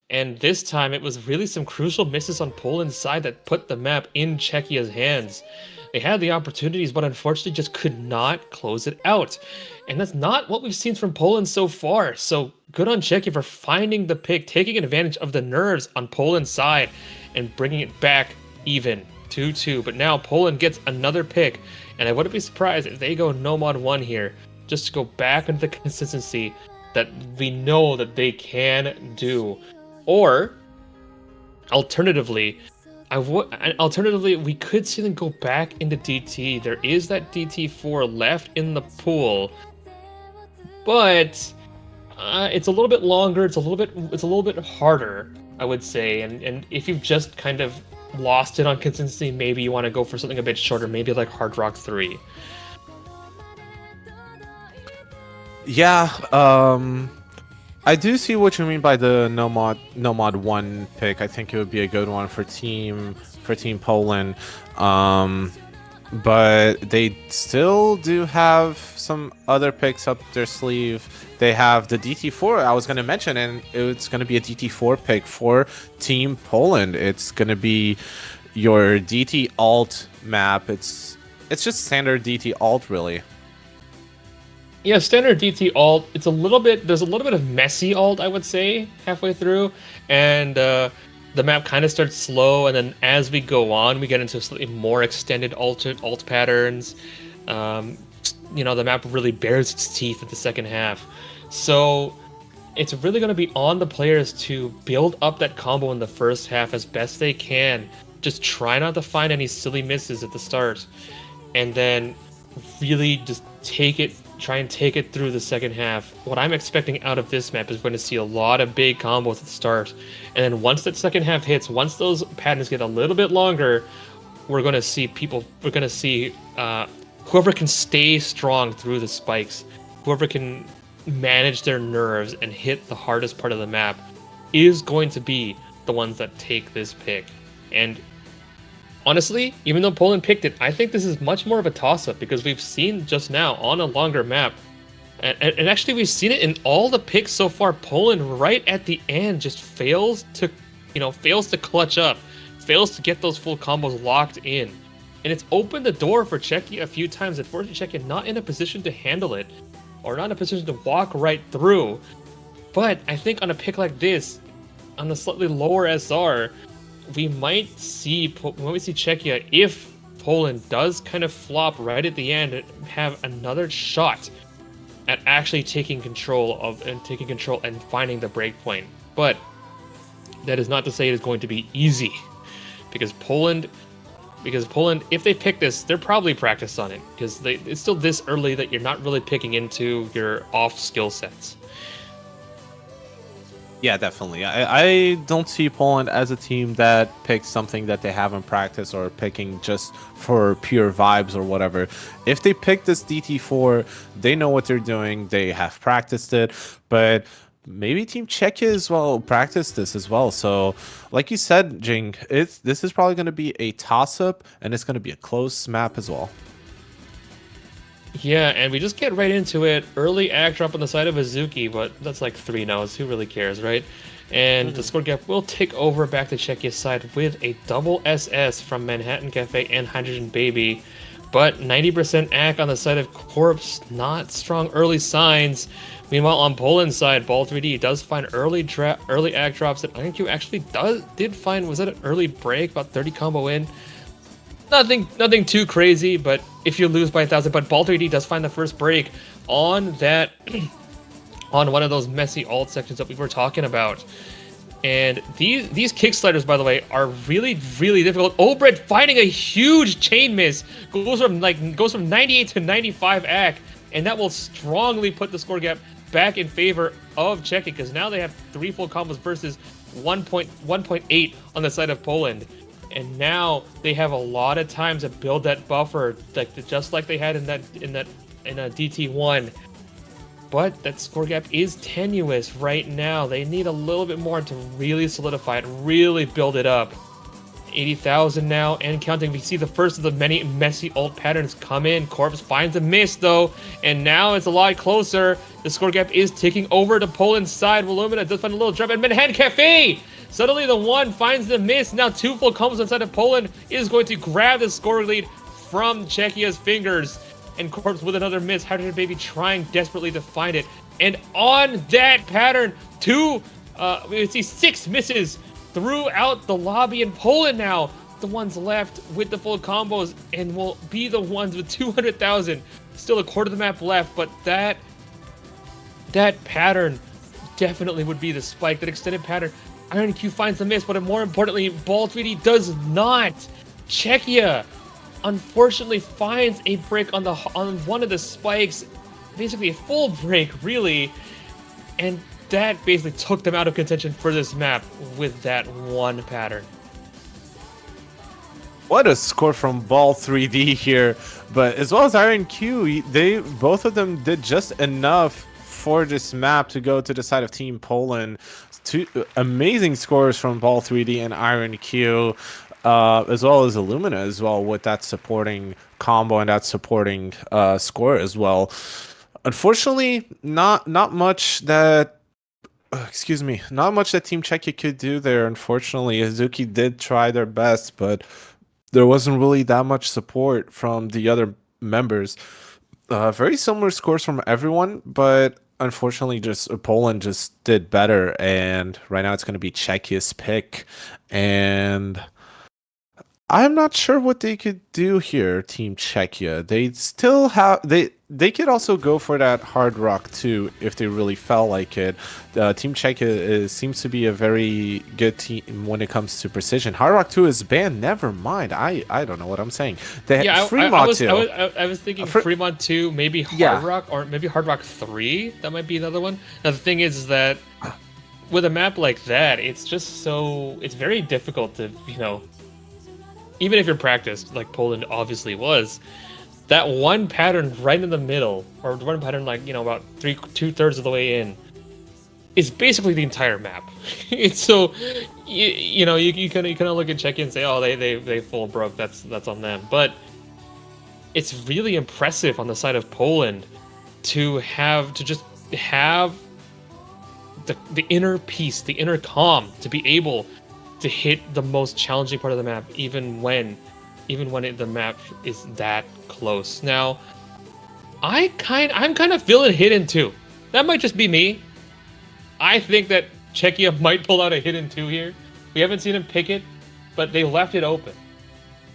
And this time, it was really some crucial misses on Poland's side that put the map in Czechia's hands. They had the opportunities, but unfortunately just could not close it out. And that's not what we've seen from Poland so far. So good on Czechia for finding the pick, taking advantage of the nerves on Poland's side, and bringing it back even 2-2. But now Poland gets another pick, and I wouldn't be surprised if they go no mod 1 here, just to go back into the consistency that we know that they can do. Or, alternatively, we could see them go back into DT. There is that DT4 left in the pool, but it's a little bit longer. It's a little bit harder, I would say. And if you've just kind of lost it on consistency, maybe you want to go for something a bit shorter, maybe like Hard Rock 3. Yeah, I do see what you mean by the no mod 1 pick. I think it would be a good one for Team Poland. But they still do have some other picks up their sleeve. They have the DT4 I was going to mention, and it's going to be a DT4 pick for Team Poland. It's going to be your DT alt map. It's just standard DT alt, really. Yeah, standard DT alt. There's a little bit of messy alt, I would say, halfway through, and the map kind of starts slow, and then as we go on, we get into slightly more extended alt patterns. The map really bears its teeth at the second half, so it's really going to be on the players to build up that combo in the first half as best they can. Just try not to find any silly misses at the start, and then really just try and take it through the second half. What I'm expecting out of this map is we're going to see a lot of big combos at the start, and then once that second half hits, once those patterns get a little bit longer, we're going to see whoever can stay strong through the spikes, whoever can manage their nerves and hit the hardest part of the map, is going to be the ones that take this pick. And honestly, even though Poland picked it, I think this is much more of a toss-up because we've seen just now on a longer map, and actually we've seen it in all the picks so far. Poland right at the end just fails to clutch up, fails to get those full combos locked in. And it's opened the door for Czechia a few times. Unfortunately, Czechia not in a position to handle it, or not in a position to walk right through. But I think on a pick like this, on a slightly lower SR, we might see Czechia, if Poland does kind of flop right at the end, have another shot at actually taking control and finding the breakpoint. But that is not to say it is going to be easy, because Poland, if they pick this, they're probably practiced on it, because it's still this early that you're not really picking into your off skill sets. Yeah, definitely. I don't see Poland as a team that picks something that they haven't practiced or picking just for pure vibes or whatever. If they pick this DT4, they know what they're doing. They have practiced it, but maybe Team Czechia as well practice this as well. So, like you said, Jing, this is probably going to be a toss-up, and it's going to be a close map as well. Yeah, and we just get right into it. Early ag drop on the side of Azuki, but that's like 3 no's. Who really cares, right? And the score gap will take over back to Czechia's side with a double SS from Manhattan Cafe and Hydrogen Baby. But 90% ag on the side of Corpse, not strong early signs. Meanwhile, on Poland's side, Ball3D does find early ag drops that IronQ actually did find. Was that an early break? About 30 combo in. Nothing too crazy, but if you lose by 1,000, but Ball3D does find the first break on that, on one of those messy alt sections that we were talking about. And these kicksliders, by the way, are really, really difficult. Obred finding a huge chain miss, goes from 98 to 95 ag, and that will strongly put the score gap back in favor of Czechia, because now they have 3 full combos versus 1.8 on the side of Poland. And now they have a lot of time to build that buffer, just like they had in a DT1. But that score gap is tenuous right now. They need a little bit more to really solidify it, really build it up. 80,000 now and counting. We see the first of the many messy ult patterns come in. Corpse finds a miss though, and now it's a lot closer. The score gap is ticking over to Poland's side. Volumina does find a little drop, and Manhattan Cafe! Suddenly the one finds the miss. Now 2 full combos inside of Poland is going to grab the score lead from Czechia's fingers. And Corpse with another miss. Hydrogen Baby trying desperately to find it. And on that pattern, we see 6 misses throughout the lobby in Poland now. The ones left with the full combos and will be the ones with 200,000. Still a quarter of the map left, but that pattern definitely would be the spike, that extended pattern. IronQ finds the miss, but more importantly, Ball3D does not. Czechia unfortunately finds a break on one of the spikes, basically a full break, really, and that basically took them out of contention for this map with that one pattern. What a score from Ball3D here, but as well as IronQ, both of them did just enough for this map to go to the side of Team Poland. 2 amazing scores from Ball3D and IronQ, as well as Illumina as well, with that supporting combo and that supporting score as well. Unfortunately, not much that not much that Team Czechia could do there. Unfortunately, Azuki did try their best, but there wasn't really that much support from the other members. Very similar scores from everyone, but unfortunately, just Poland just did better, and right now it's going to be Czechia's pick, and I'm not sure what they could do here, Team Czechia. They still have they could also go for that hard rock too if they really felt like it. Team Czechia seems to be a very good team when it comes to precision. Hard rock 2 is banned. Never mind. I don't know what I'm saying. I was thinking Fremont 2, maybe hard rock, or maybe hard rock 3. That might be another one. Now the thing is that with a map like that, it's very difficult to, even if you're practiced, like Poland obviously was, that one pattern right in the middle, or one pattern like, you know, about 2/3 of the way in, is basically the entire map. It's so, you know, you kind of look at Czechia and say, oh, they full broke. That's on them. But it's really impressive on the side of Poland to just have the inner peace, the inner calm, to be able to hit the most challenging part of the map, even when the map is that close. Now, I'm kind of feeling hidden too. That might just be me. I think that Czechia might pull out a hidden 2 here. We haven't seen him pick it, but they left it open.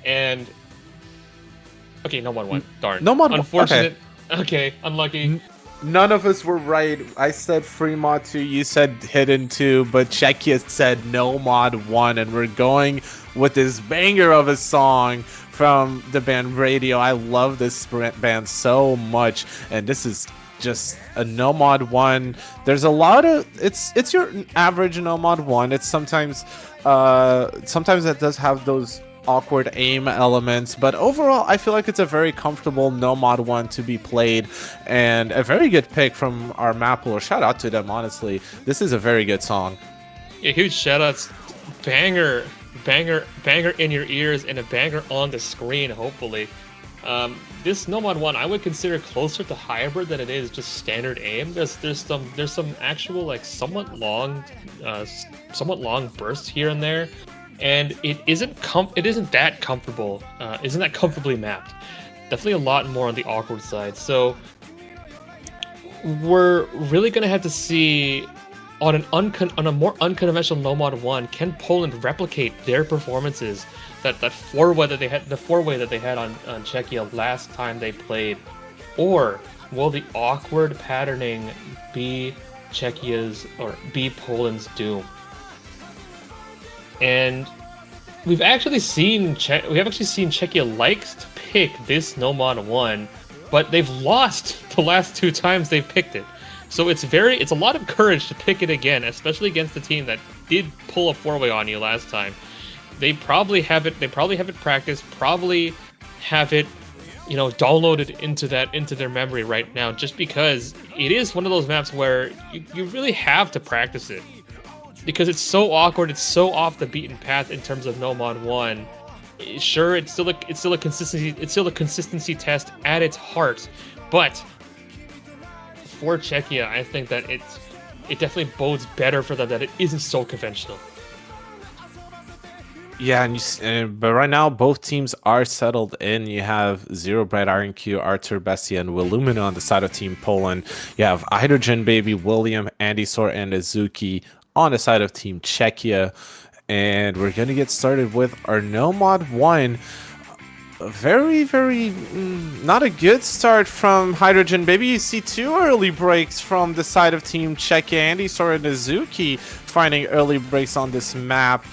And okay, no mod 1. Darn. No mod 1. Unfortunate. Okay, unlucky. None of us were right. I said free mod 2, you said hidden 2, but Czechia said no mod 1, and we're going with this banger of a song from the band Radio. I love this band so much, and this is just a no mod 1. There's a lot of it's your average no mod 1. It's sometimes it does have those awkward aim elements, but overall I feel like it's a very comfortable no mod 1 to be played, and a very good pick from our map pool. Shout out to them, honestly. This is a very good song. Yeah, huge shout outs. Banger in your ears and a banger on the screen, hopefully. This no mod 1 I would consider closer to hybrid than it is just standard aim. There's some actual like somewhat long bursts here and there, and it isn't that comfortable. Isn't that comfortably mapped? Definitely a lot more on the awkward side. So we're really gonna have to see on a more unconventional no mod 1, can Poland replicate their performances, that four-way that they had on Czechia last time they played, or will the awkward patterning be Poland's doom? And we've actually seen Czechia likes to pick this no mod 1, but they've lost the last 2 times they've picked it. So it's a lot of courage to pick it again, especially against the team that did pull a 4-way on you last time. They probably have it practiced, probably have it, you know, downloaded into their memory right now, just because it is one of those maps where you really have to practice it, because it's so awkward, it's so off the beaten path in terms of no mod 1. Sure, it's still a consistency test at its heart, but for Czechia, I think that it definitely bodes better for them that it isn't so conventional. Yeah, but right now both teams are settled in. You have Zero Bright, Iron Q, Artur, Bestia, and Willumina on the side of Team Poland. You have Hydrogen Baby, William, Andy Sor, and Azuki on the side of Team Czechia. And we're going to get started with our no mod 1. Very not a good start from Hydrogen Baby. You see 2 early breaks from the side of Team Czechia. Andy Sor and Azuki finding early breaks on this map.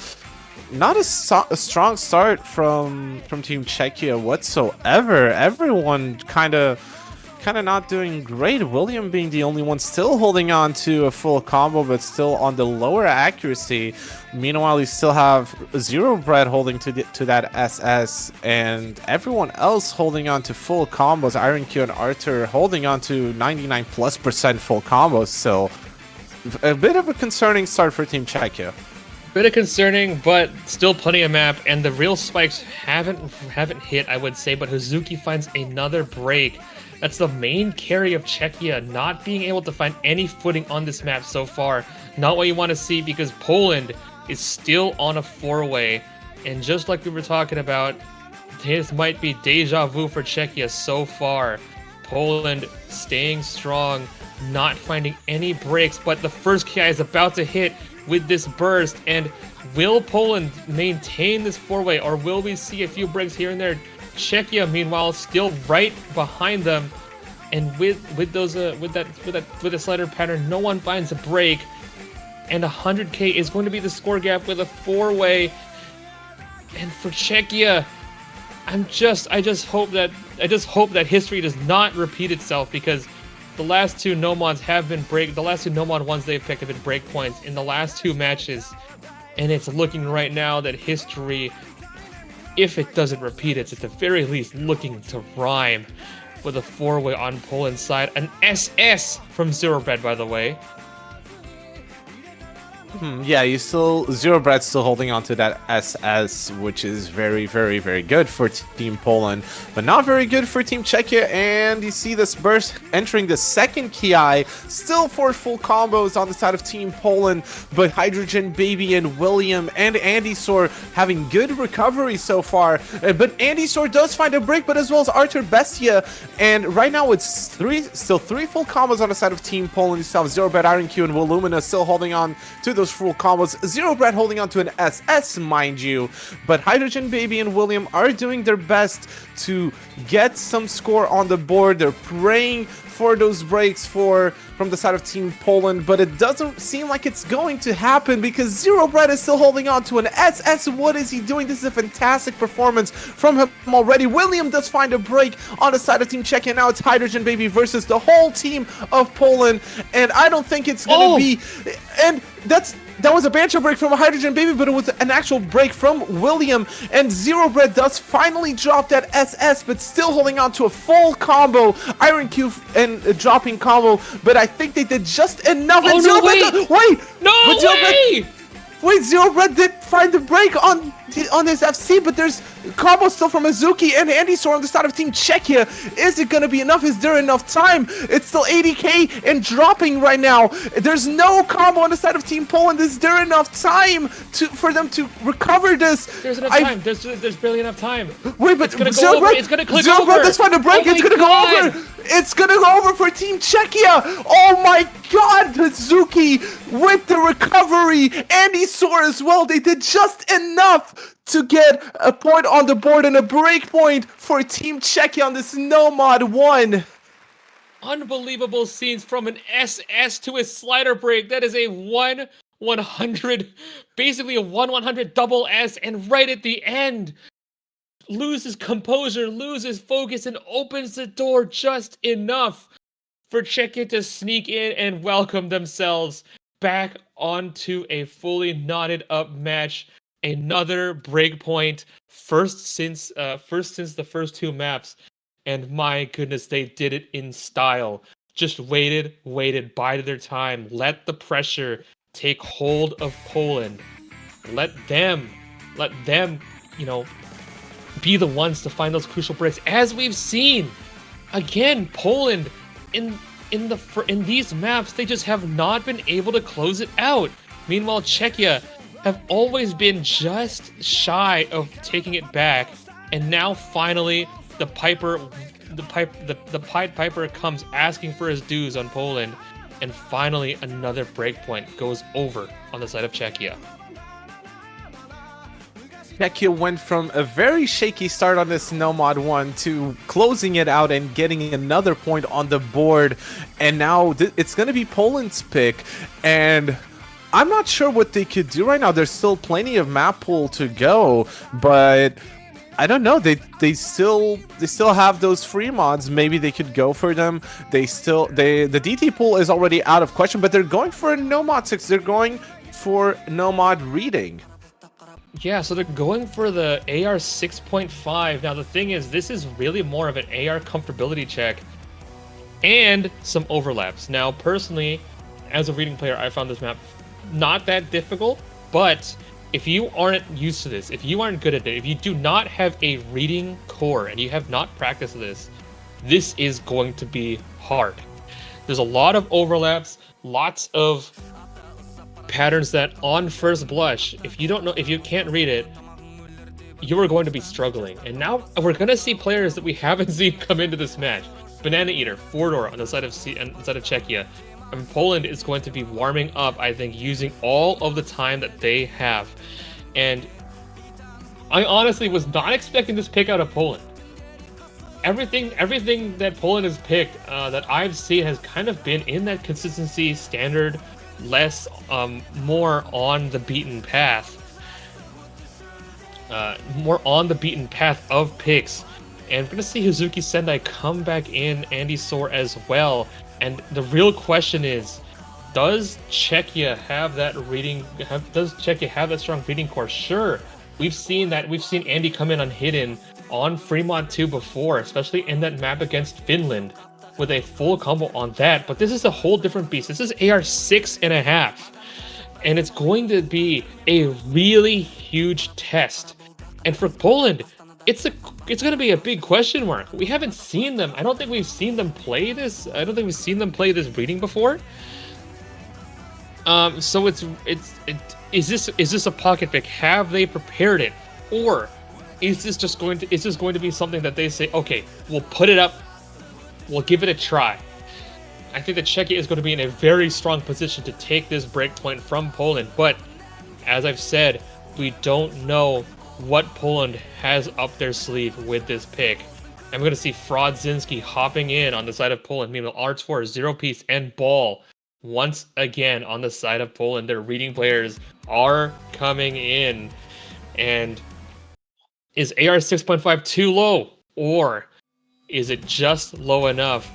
Not a strong start from Team Czechia whatsoever. Everyone kind of not doing great. William being the only one still holding on to a full combo, but still on the lower accuracy. Meanwhile, you still have Zero Bread holding to that SS, and everyone else holding on to full combos. Iron Q and Arthur holding on to 99+% full combos. So a bit of a concerning start for Team Czechia. Bit of concerning, but still plenty of map, and the real spikes haven't hit, I would say. But Hazuki finds another break. That's the main carry of Czechia, not being able to find any footing on this map so far. Not what you want to see, because Poland is still on a 4-way, and just like we were talking about, this might be deja vu for Czechia so far. Poland staying strong, not finding any breaks, but the first KI is about to hit with this burst. And will Poland maintain this 4-way, or will we see a few breaks here and there? Czechia, meanwhile, still right behind them, and with the slider pattern, no one finds a break, and 100k is going to be the score gap with a 4-way. And for Czechia, I just hope that history does not repeat itself, because the last 2 no mods the last 2 no mod 1s they've picked have been break points in the last 2 matches, and it's looking right now that history if it doesn't repeat, it's at the very least looking to rhyme with a four-way on Poland's side. An SS from Zero Bread, by the way. Yeah, you still Zero Bread still holding on to that SS, which is very, very, very good for Team Poland, but not very good for Team Czechia. And you see this burst entering the second Ki, still 4 full combos on the side of Team Poland, but Hydrogen Baby and William and Andy Sor having good recovery so far. But Andy Sor does find a break, but as well as Arthur Bestia. And right now it's still three full combos on the side of Team Poland. You still have Zero Bread, Iron Q, and Willumina still holding on to those full combos. Zero Bread holding on to an SS, mind you, but Hydrogen Baby and William are doing their best to get some score on the board. They're praying for those breaks from the side of Team Poland, but it doesn't seem like it's going to happen because Zero Bread is still holding on to an SS. What is he doing? This is a fantastic performance from him already. William does find a break on the side of Team Czechia. Now it's Hydrogen Baby versus the whole team of Poland, and I don't think it's gonna be. And that was a banter break from a Hydrogen Baby, but it was an actual break from William, and Zero Bread does finally drop that SS, but still holding on to a full combo, Iron Q and dropping combo, but I think they did just enough. Oh, and no, Zero Bread, wait, Zero Bread did find the break on his FC, but there's combo still from Azuki and Andy Sor on the side of Team Czechia. Is it gonna be enough? Is there enough time? It's still 80k and dropping right now. There's no combo on the side of Team Poland. Is there enough time for them to recover this? There's enough time. There's barely enough time. Wait, but it's gonna Zero go over. Bread, It's gonna click Zero over. Bread, let's find a break. It's gonna go over. It's gonna go over for Team Czechia. Oh my God, Hazuki with the recovery. Andy Sor as well. They did just enough to get a point on the board and a break point for Team Czechia on this Nomad 1. Unbelievable scenes from an SS to a slider break. That is a 1-100, basically a 1-100 double S, and right at the end, loses composure, loses focus, and opens the door just enough for Czechia to sneak in and welcome themselves back onto a fully knotted up match. Another breakpoint, first since the first two maps, and my goodness, they did it in style. Just waited, bided their time, let the pressure take hold of Poland. Let them, be the ones to find those crucial breaks. As we've seen, again, Poland in these maps, they just have not been able to close it out. Meanwhile, Czechia have always been just shy of taking it back, and now finally the Pied Piper comes asking for his dues on Poland, and finally another breakpoint goes over on the side of Czechia. Czechia went from a very shaky start on this Nomad 1 to closing it out and getting another point on the board, and now it's going to be Poland's pick, and I'm not sure what they could do right now. There's still plenty of map pool to go, but I don't know. They still have those free mods. Maybe they could go for them. The DT pool is already out of question, but they're going for a Nomad 6. They're going for Nomad reading. Yeah, so they're going for the AR 6.5. Now the thing is, this is really more of an AR comfortability check and some overlaps. Now personally, as a reading player, I found this map not that difficult, but if you aren't used to this, if you aren't good at it, if you do not have a reading core and you have not practiced this is going to be hard. There's a lot of overlaps, lots of patterns that on first blush, if you can't read it, you are going to be struggling. And now we're going to see players that we haven't seen come into this match. Banana Eater, Fordor on the side of Czechia. And Poland is going to be warming up, I think, using all of the time that they have. And I honestly was not expecting this pick out of Poland. Everything that Poland has picked that I've seen has kind of been in that consistency standard, less, more on the beaten path. More on the beaten path of picks. And we're going to see Hazuki Sendai come back in, Andy Sor as well. And the real question is, does Czechia have that strong reading core? Sure, We've seen Andy come in unhidden on Fremont 2 before, especially in that map against Finland, with a full combo on that. But this is a whole different beast. This is AR 6.5, and it's going to be a really huge test. And for Poland, it's going to be a big question mark. We haven't seen them. I don't think we've seen them play this. I don't think we've seen them play this reading before. So is this a pocket pick? Have they prepared it, or is this going to be something that they say, okay, we'll put it up, we'll give it a try? I think that Czechia is going to be in a very strong position to take this break point from Poland, but as I've said, we don't know what Poland has up their sleeve with this pick. I'm going to see Frodzinski hopping in on the side of Poland. Meanwhile, Arts4, Zero Piece, and Ball once again on the side of Poland. Their reading players are coming in. And is AR 6.5 too low, or is it just low enough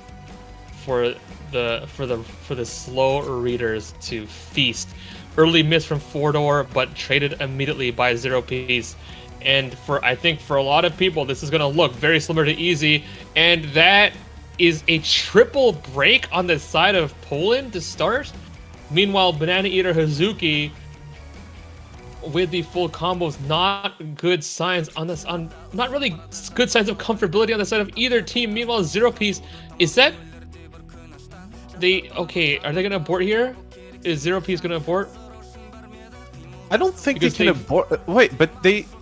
for the slow readers to feast? Early miss from Fordor, but traded immediately by Zero Piece. And I think for a lot of people, this is going to look very similar to Easy. And that is a triple break on the side of Poland to start. Meanwhile, Banana Eater Hazuki with the full combos, not good signs not really good signs of comfortability on the side of either team. Meanwhile, Zero Piece, is that are they going to abort here? Is Zero Piece going to abort? I don't think they can abort. Wait, but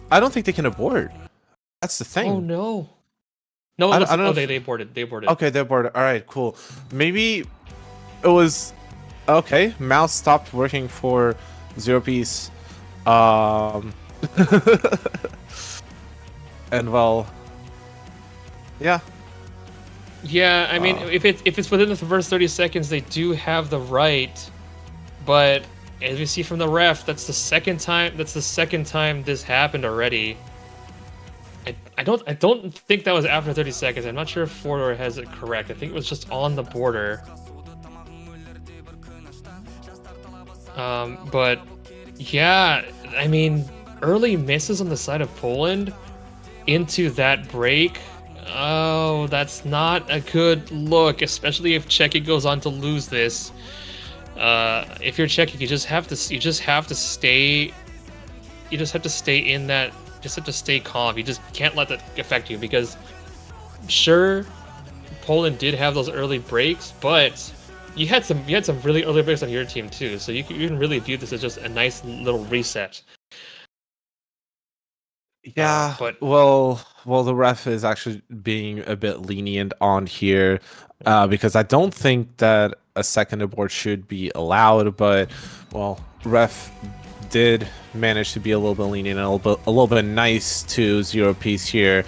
I don't think they can abort. That's the thing. Oh no. No, I don't know. They aborted. They aborted. Okay, they aborted. All right, cool. Maybe it was okay. Mouse stopped working for Zero Piece. And well, yeah. Yeah, I mean, if it's within the first 30 seconds, they do have the right. But as we see from the ref, that's the second time this happened already. I don't think that was after 30 seconds. I'm not sure if Fordor has it correct. I think it was just on the border. But yeah, I mean, early misses on the side of Poland into that break. Oh, that's not a good look, especially if Czechia goes on to lose this. If you're Czechia, you just have to stay in that. Just have to stay calm. You just can't let that affect you, because sure, Poland did have those early breaks, but you had some really early breaks on your team too. So you can really view this as just a nice little reset. Yeah, but well, the ref is actually being a bit lenient on here, because I don't think that a second abort should be allowed. But well, ref did manage to be a little bit lenient and a little bit nice to Zero Piece here.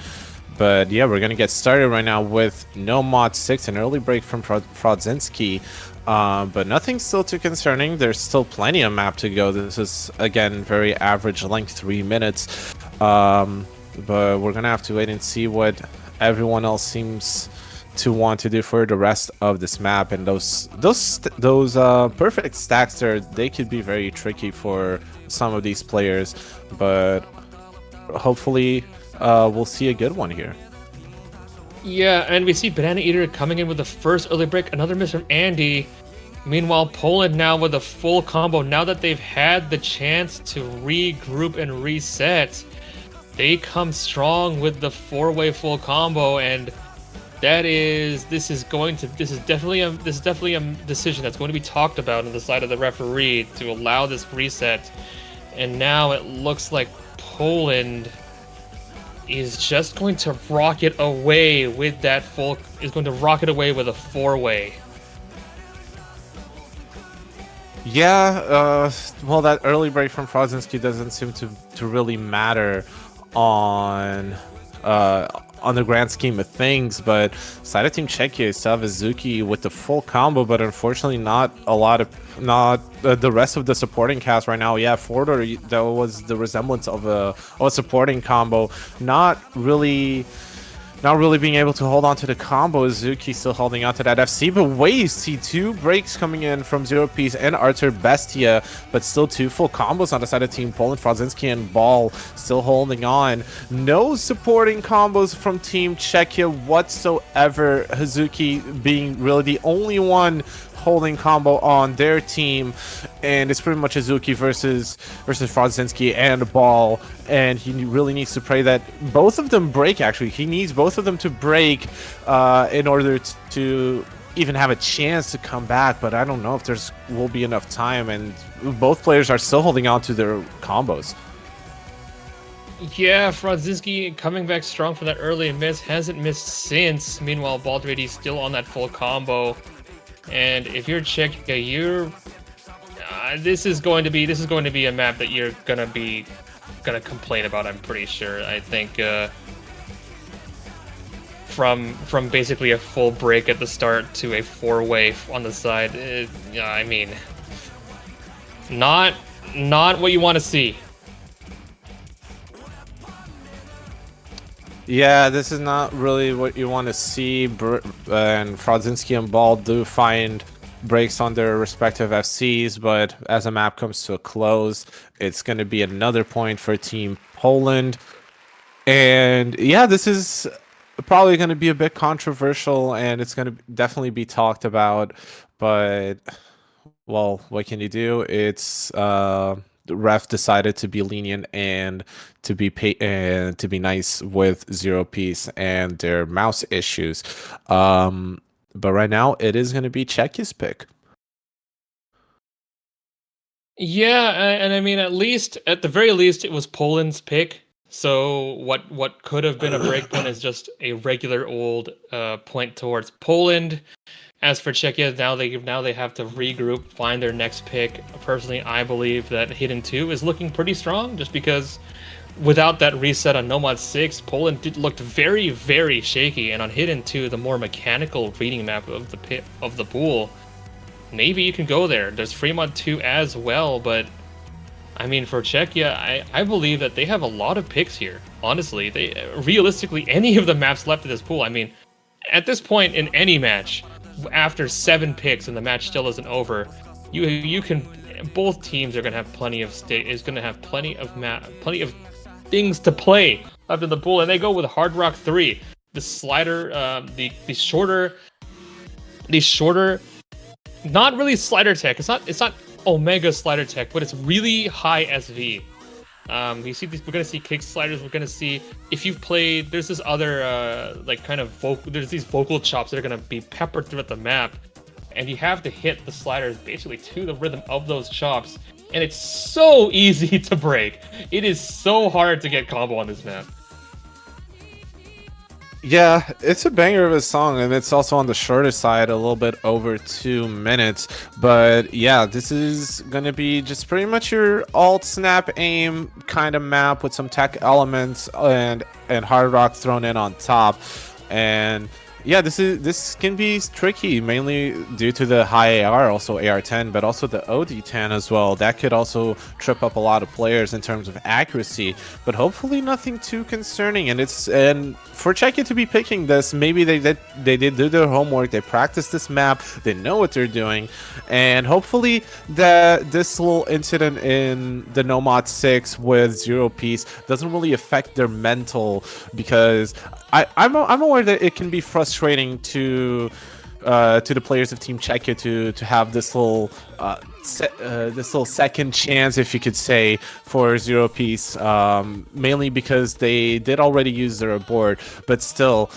But yeah, we're gonna get started right now with no mod 6, an early break from Frodzinski. But nothing still too concerning. There's still plenty of map to go. This is again very average length, 3 minutes. But we're gonna have to wait and see what everyone else seems to want to do for the rest of this map. And those perfect stacks there, they could be very tricky for some of these players, but hopefully we'll see a good one here. Yeah, and we see Banana Eater coming in with the first early break, another miss from Andy. Meanwhile, Poland now with a full combo. Now that they've had the chance to regroup and reset, they come strong with the 4-way full combo. And this is definitely a decision that's going to be talked about on the side of the referee to allow this reset. And now it looks like Poland is just going to rocket away with that is going to rocket away with a 4-way. Yeah, well, that early break from Frodzinski doesn't seem to really matter on the grand scheme of things, but side of Team Czechia still have Azuki with the full combo, but unfortunately not the rest of the supporting cast right now. Yeah, Fordor, that was the resemblance of a supporting combo, not really not really being able to hold on to the combo. Zuki still holding on to that FC, but wait, you see two breaks coming in from Zero Piece and Arthur Bestia, but still two full combos on the side of Team Poland. Frodzinski and Ball still holding on. No supporting combos from Team Czechia whatsoever. Hazuki being really the only one holding combo on their team, and it's pretty much Hazuki versus Frodzinski and Ball, and he really needs to pray that both of them break. Actually, he needs both of them to break in order to even have a chance to come back, but I don't know if there's will be enough time, and both players are still holding on to their combos. Yeah, Frodzinski coming back strong from that early miss, hasn't missed since. Meanwhile, Baldredi's still on that full combo. And if you're Czechia, you're this is going to be a map that you're gonna complain about. I'm pretty sure. I think from basically a full break at the start to a 4-way on the side, I mean, not what you want to see. Yeah, this is not really what you want to see, and Frodzinski and Ball do find breaks on their respective FCs, but as a map comes to a close, it's going to be another point for Team Poland. And yeah, this is probably going to be a bit controversial, and it's going to definitely be talked about, but well, what can you do? It's the ref decided to be lenient and to be nice with Zero Piece and their mouse issues. But right now it is going to be Czechia's pick. Yeah, and I mean, at the very least, it was Poland's pick. So what could have been a breakpoint is just a regular old point towards Poland. As for Czechia, now they have to regroup, find their next pick. Personally, I believe that Hidden 2 is looking pretty strong, just because without that reset on Nomad 6, Poland looked very, very shaky, and on Hidden 2, the more mechanical reading map of the pool, maybe you can go there. There's Fremont 2 as well, but I mean, for Czechia, I believe that they have a lot of picks here. Honestly, realistically, any of the maps left in this pool, I mean, at this point in any match, after 7 picks and the match still isn't over, you can, both teams are gonna have plenty of plenty of things to play up in the pool, and they go with Hard Rock 3, the slider, the shorter, not really slider tech. It's not Omega slider tech, but it's really high SV. You see these, we're gonna see kick sliders. We're gonna see, if you've played, there's this other like kind of there's these vocal chops that are gonna be peppered throughout the map, and you have to hit the sliders basically to the rhythm of those chops, and it's so easy to break. It is so hard to get combo on this map. Yeah, it's a banger of a song, and it's also on the shorter side, a little bit over 2 minutes. But yeah, this is gonna be just pretty much your alt snap aim kind of map with some tech elements and hard rock thrown in on top. And yeah, this can be tricky, mainly due to the high AR, also AR10, but also the OD10 as well. That could also trip up a lot of players in terms of accuracy, but hopefully nothing too concerning. And for Czechia to be picking this, maybe they did do their homework, they practiced this map, they know what they're doing, and hopefully that this little incident in the Nomad 6 with Zero Piece doesn't really affect their mental, because I'm aware that it can be frustrating to the players of Team Czechia to have this little second chance, if you could say, for Zero Piece, mainly because they did already use their board, but still,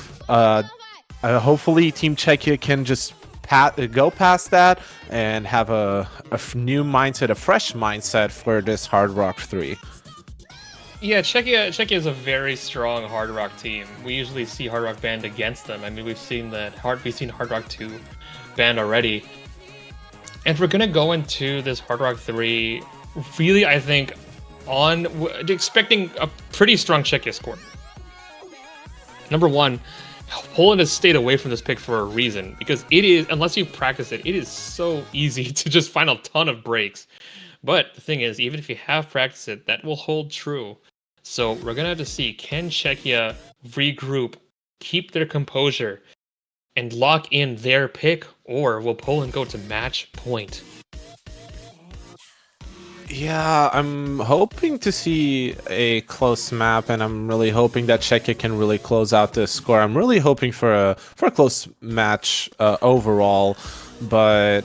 hopefully Team Czechia can just go past that and have a new mindset, a fresh mindset for this Hard Rock 3. Yeah, Czechia is a very strong Hard Rock team. We usually see Hard Rock banned against them. I mean, we've seen Hard Rock 2 banned already. And we're gonna go into this Hard Rock 3, really, I think, expecting a pretty strong Czechia score. Number one, Poland has stayed away from this pick for a reason, because it is, unless you've practiced it, it is so easy to just find a ton of breaks. But the thing is, even if you have practiced it, that will hold true. So we're gonna have to see, can Czechia regroup keep their composure and lock in their pick, or will Poland go to match point? Yeah, I'm hoping to see a close map, and I'm really hoping that Czechia can really close out this score. I'm really hoping for a close match overall, but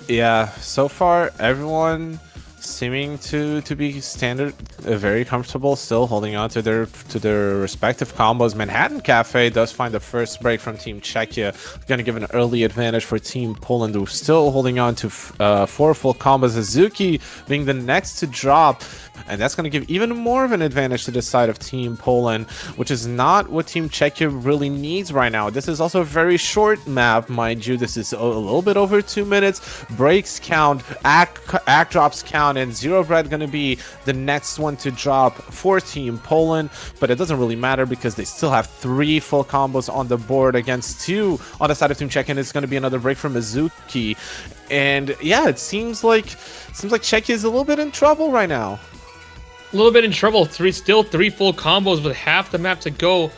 yeah, so far everyone seeming to be standard, very comfortable, still holding on to their respective combos. Manhattan Cafe does find the first break from Team Czechia, going to give an early advantage for Team Poland, who's still holding on to 4 full combos. Azuki being the next to drop, and that's going to give even more of an advantage to the side of Team Poland, which is not what Team Czechia really needs right now. This is also a very short map, mind you. This is a little bit over 2 minutes. Breaks count, act drops count, and Zero Bread going to be the next one to drop for Team Poland, but it doesn't really matter because they still have 3 full combos on the board against 2 on the side of Team Czechia, and it's going to be another break from Mizuki. And yeah, it seems like Czechia is a little bit in trouble right now. A little bit in trouble. Still three full combos with half the map to go.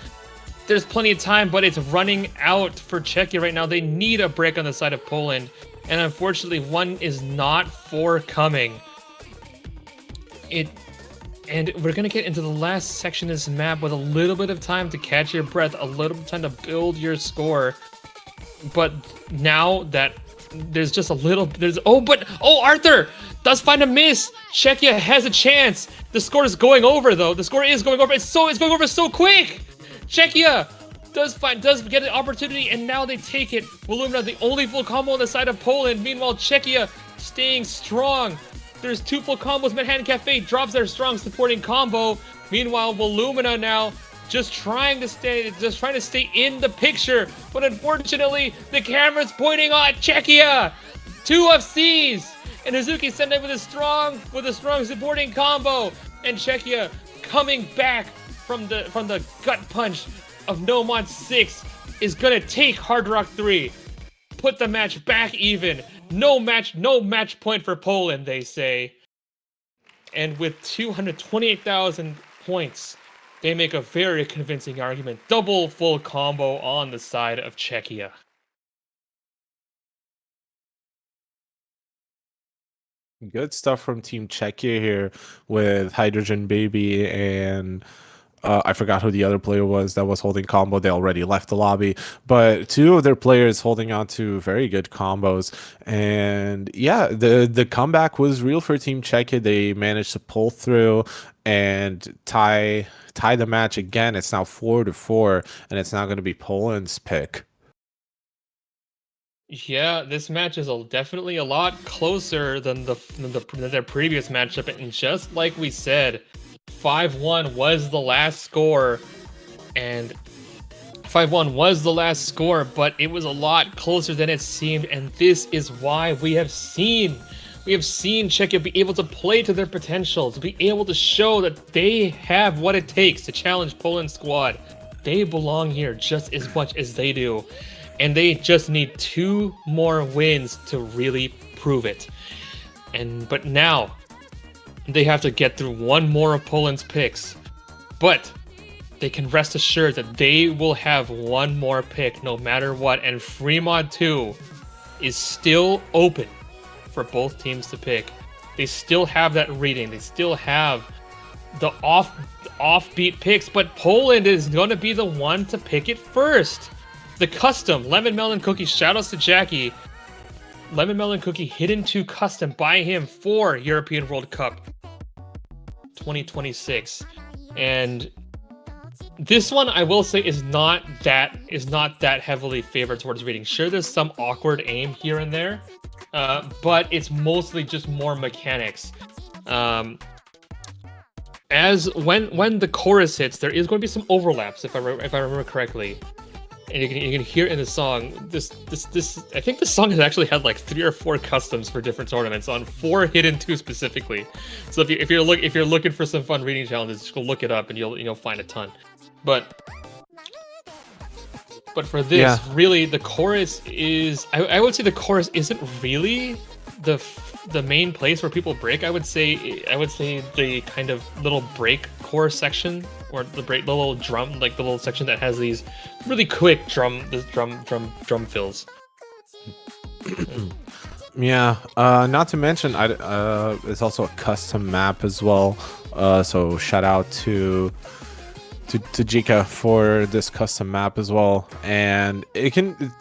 There's plenty of time, but it's running out for Czechia right now. They need a break on the side of Poland, and unfortunately, one is not forthcoming. And we're gonna get into the last section of this map with a little bit of time to catch your breath, a little bit of time to build your score. But now that there's just a little, Arthur does find a miss. Czechia has a chance. The score is going over though. The score is going over. It's going over so quick. Czechia does get an opportunity, and now they take it. Volumina, the only full combo on the side of Poland. Meanwhile, Czechia staying strong. There's 2 full combos. Manhattan Cafe drops their strong supporting combo. Meanwhile, Volumina now just trying to stay in the picture, but unfortunately, the camera's pointing on Czechia. 2 FCs, and Hazuki sent it with a strong supporting combo, and Czechia coming back from the gut punch of Nomad 6 is gonna take Hard Rock 3, put the match back even. No match point for Poland, they say. And with 228,000 points, they make a very convincing argument. Double full combo on the side of Czechia. Good stuff from Team Czechia here with Hydrogen Baby and I forgot who the other player was that was holding combo. They already left the lobby, but 2 of their players holding on to very good combos. And yeah, the comeback was real for Team Czechia. They managed to pull through and tie the match again. It's now 4-4, and it's now going to be Poland's pick. Yeah, this match is definitely a lot closer than their previous matchup, and just like we said, 5-1 was the last score, and 5-1 was the last score, but it was a lot closer than it seemed, and this is why we have seen Czechia be able to play to their potential, to be able to show that they have what it takes to challenge Poland's squad. They belong here just as much as they do, and they just need 2 more wins to really prove it. But now they have to get through 1 more of Poland's picks, but they can rest assured that they will have 1 more pick no matter what, and Free Mod 2 is still open for both teams to pick. They still have that reading, they still have the offbeat picks, but Poland is going to be the one to pick it first. The custom Lemon Melon Cookie, shoutouts to Jackie. Lemon Melon Cookie Hidden 2 custom by him for European World Cup 2026. And this one, I will say, is not that heavily favored towards reading. Sure, there's some awkward aim here and there, but it's mostly just more mechanics. As when the chorus hits, there is going to be some overlaps, if I remember correctly. And you can hear in the song, this I think the song has actually had like 3 or 4 customs for different tournaments on 4 Hidden 2 specifically. So if you're looking for some fun reading challenges, just go look it up and you'll find a ton. But But for this, really, the chorus is. I would say the chorus isn't really the main place where people break. I would say the kind of little break chorus section, or the little drum, like the little section that has these really quick drum fills. Yeah, not to mention, it's also a custom map as well. So shout out to Jika for this custom map as well. And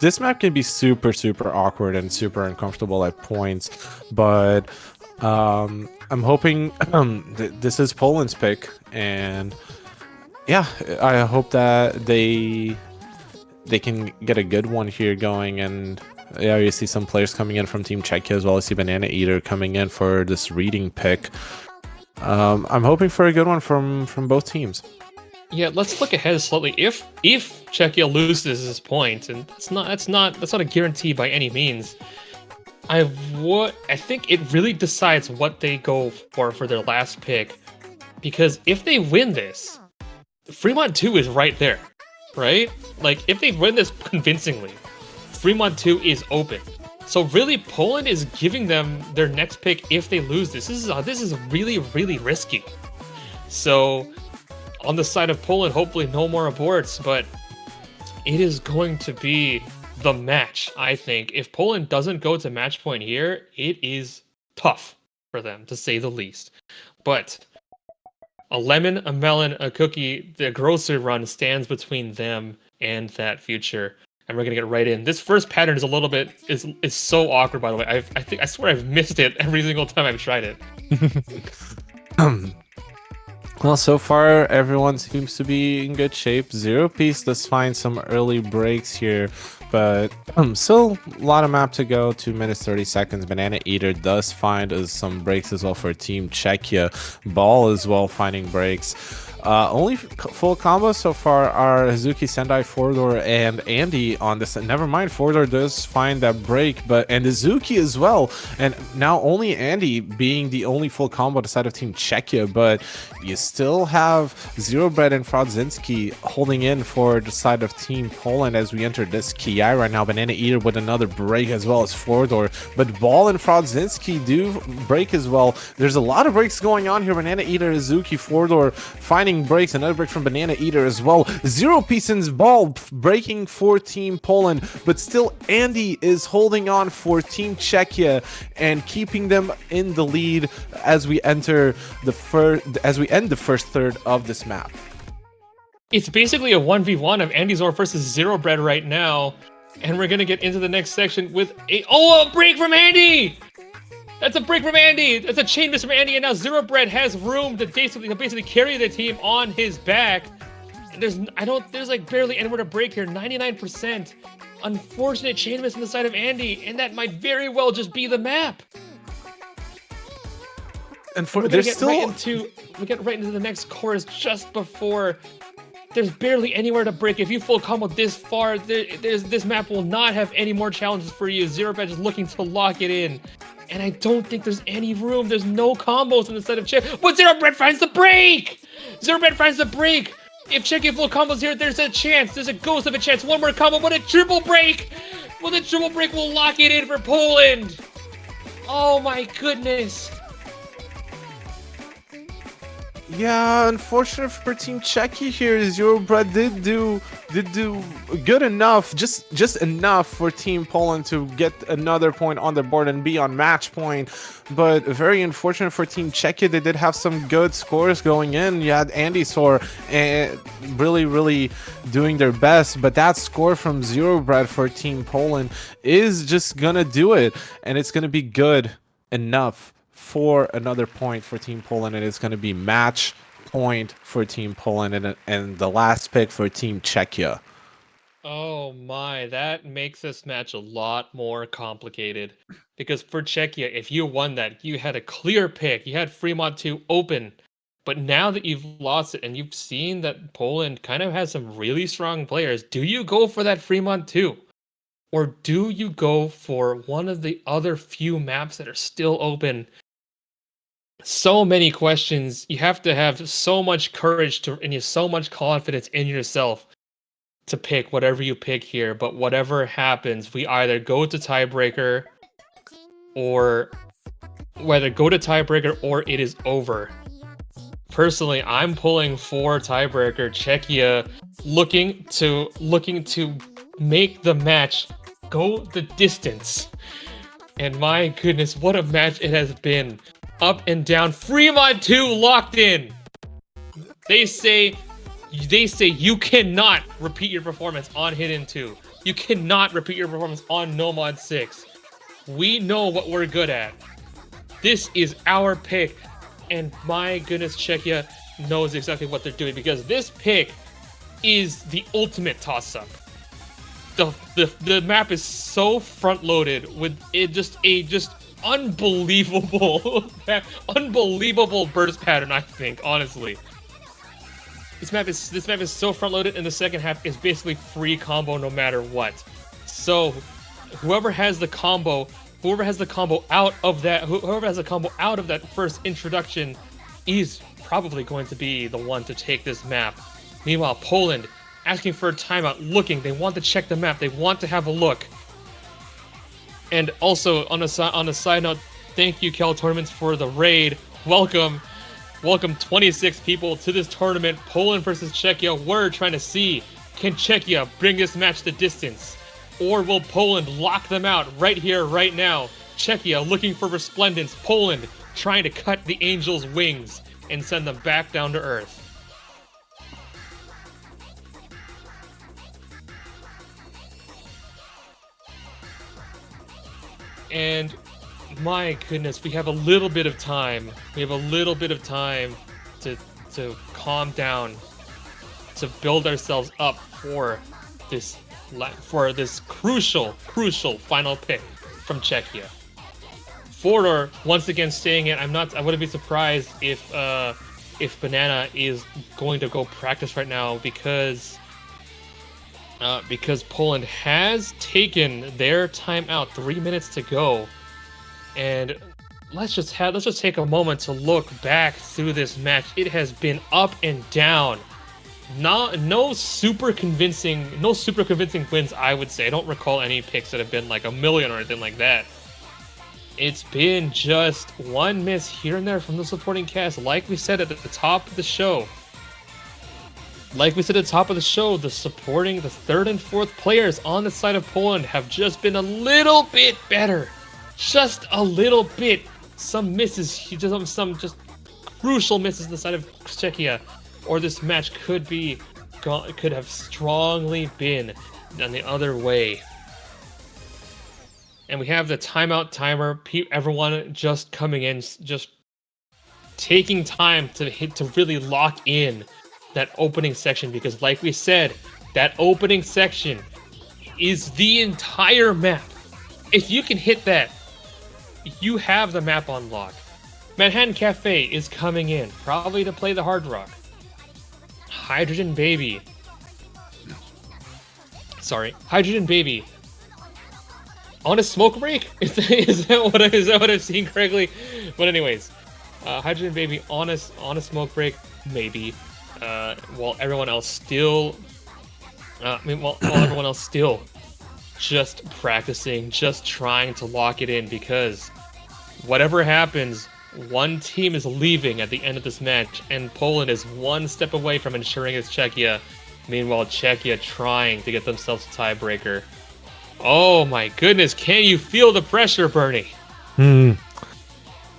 this map can be super awkward and super uncomfortable at points, but I'm hoping this is Poland's pick, and yeah, I hope that they can get a good one here going. And yeah, you see some players coming in from Team Czechia as well. I see Banana Eater coming in for this reading pick. I'm hoping for a good one from both teams. Yeah, let's look ahead slightly. If Czechia loses this point, and that's not a guarantee by any means. I think it really decides what they go for their last pick, because if they win this, Fremont 2 is right there, right? Like, if they win this convincingly, Fremont 2 is open. So really, Poland is giving them their next pick if they lose this. This is really risky. So on the side of Poland, hopefully no more aborts, but it is going to be the match, I think. If Poland doesn't go to match point here, it is tough for them, to say the least. But a lemon, a melon, a cookie, the grocery run stands between them and that future. And we're gonna get right in. This first pattern is a little bit is so awkward, by the way. I swear I've missed it every single time I've tried it. Well, so far everyone seems to be in good shape. Zero Piece does find some early breaks here, but still a lot of map to go. 2 minutes 30 seconds. Banana Eater does find some breaks as well for Team Czechia. Ball as well finding breaks. Only full combos so far are Hazuki, Sendai, Fordor, and Andy on this. Never mind, Fordor does find that break, and Hazuki as well. And now only Andy being the only full combo on the side of Team Czechia, but you still have Zero Bread and Frodzinski holding in for the side of Team Poland as we enter this Ki right now. Banana Eater with another break as well as Fordor, but Ball and Frodzinski do break as well. There's a lot of breaks going on here. Banana Eater, Hazuki, Fordor finding breaks, another break from Banana Eater as well. Zero Piece and Ball breaking for Team Poland, but still Andy is holding on for Team Czechia and keeping them in the lead as we enter end the first third of this map. It's basically a 1v1 of Andy Zor versus Zero Bread right now, and we're gonna get into the next section with a break from Andy. That's a break from Andy. That's a chain miss from Andy, and now Zero Bread has room to basically carry the team on his back. There's like barely anywhere to break here. 99%. Unfortunate chain miss on the side of Andy, and that might very well just be the map. And we get right into the next chorus just before. There's barely anywhere to break. If you full combo this far, this map will not have any more challenges for you. Zero Bread is looking to lock it in. And I don't think there's any room. There's no combos on the side of Czech. But Zero Bread finds the break! Zero Bread finds the break! If Czechia full combos here, there's a chance. There's a ghost of a chance. One more combo, but a triple break! Well, the triple break will lock it in for Poland! Oh my goodness! Yeah, unfortunate for Team Czechia here. Zero Bread did do good enough, just enough for Team Poland to get another point on the board and be on match point. But very unfortunate for Team Czechia. They did have some good scores going in. You had Andy Sor really doing their best, but that score from Zero Bread for Team Poland is just gonna do it, and it's gonna be good enough for another point for Team Poland, and it's going to be match point for Team Poland and the last pick for Team Czechia. Oh my, that makes this match a lot more complicated. Because for Czechia, if you won that, you had a clear pick. You had Fremont 2 open. But now that you've lost it and you've seen that Poland kind of has some really strong players, do you go for that Fremont 2? Or do you go for one of the other few maps that are still open? So many questions. You have to have so much courage and you have so much confidence in yourself. to pick whatever you pick here, but whatever happens, we either go to tiebreaker or it is over. Personally, I'm pulling for tiebreaker. Czechia looking to make the match go the distance. And my goodness, what a match it has been. Up and down. Fremont 2 locked in. They say you cannot repeat your performance on Hidden 2. You cannot repeat your performance on Nomad 6. We know what we're good at. This is our pick. And my goodness, Czechia knows exactly what they're doing, because this pick is the ultimate toss-up. The map is so front-loaded with it, just unbelievable burst pattern. I think, honestly, this map is so front-loaded, and the second half is basically free combo no matter what. So whoever has the combo out of that first introduction is probably going to be the one to take this map. Meanwhile, Poland asking for a timeout, they want to check the map, they want to have a look. And also, on a side note, thank you, Cal Tournaments, for the raid. Welcome 26 people to this tournament, Poland versus Czechia. We're trying to see, can Czechia bring this match the distance? Or will Poland lock them out right here, right now? Czechia looking for Resplendence. Poland trying to cut the Angels' wings and send them back down to Earth. And my goodness, we have a little bit of time. To calm down, to build ourselves up for this crucial final pick from Czechia. Fodor once again staying in. I wouldn't be surprised if Banana is going to go practice right now, because Poland has taken their timeout. 3 minutes to go, and let's just take a moment to look back through this match. It has been up and down. No super convincing wins, I would say. I don't recall any picks that have been like a million or anything like that. It's been just one miss here and there from the supporting cast. Like we said at the top of the show, the third and fourth players on the side of Poland have just been a little bit better. Just a little bit. Some misses, some crucial misses on the side of Czechia, or this match could have strongly been on the other way. And we have the timeout timer. Everyone just coming in, just taking time to really lock in that opening section, because like we said, that opening section is the entire map. If you can hit that, you have the map on lock. Manhattan Cafe is coming in, probably to play the Hard Rock. Hydrogen Baby. On a smoke break? Is that what I've seen correctly? But anyways, Hydrogen Baby on a smoke break, maybe. While everyone else still just practicing, just trying to lock it in, because whatever happens, one team is leaving at the end of this match, and Poland is one step away from ensuring it's Czechia. Meanwhile, Czechia trying to get themselves a tiebreaker. Oh my goodness, can you feel the pressure, Bernie?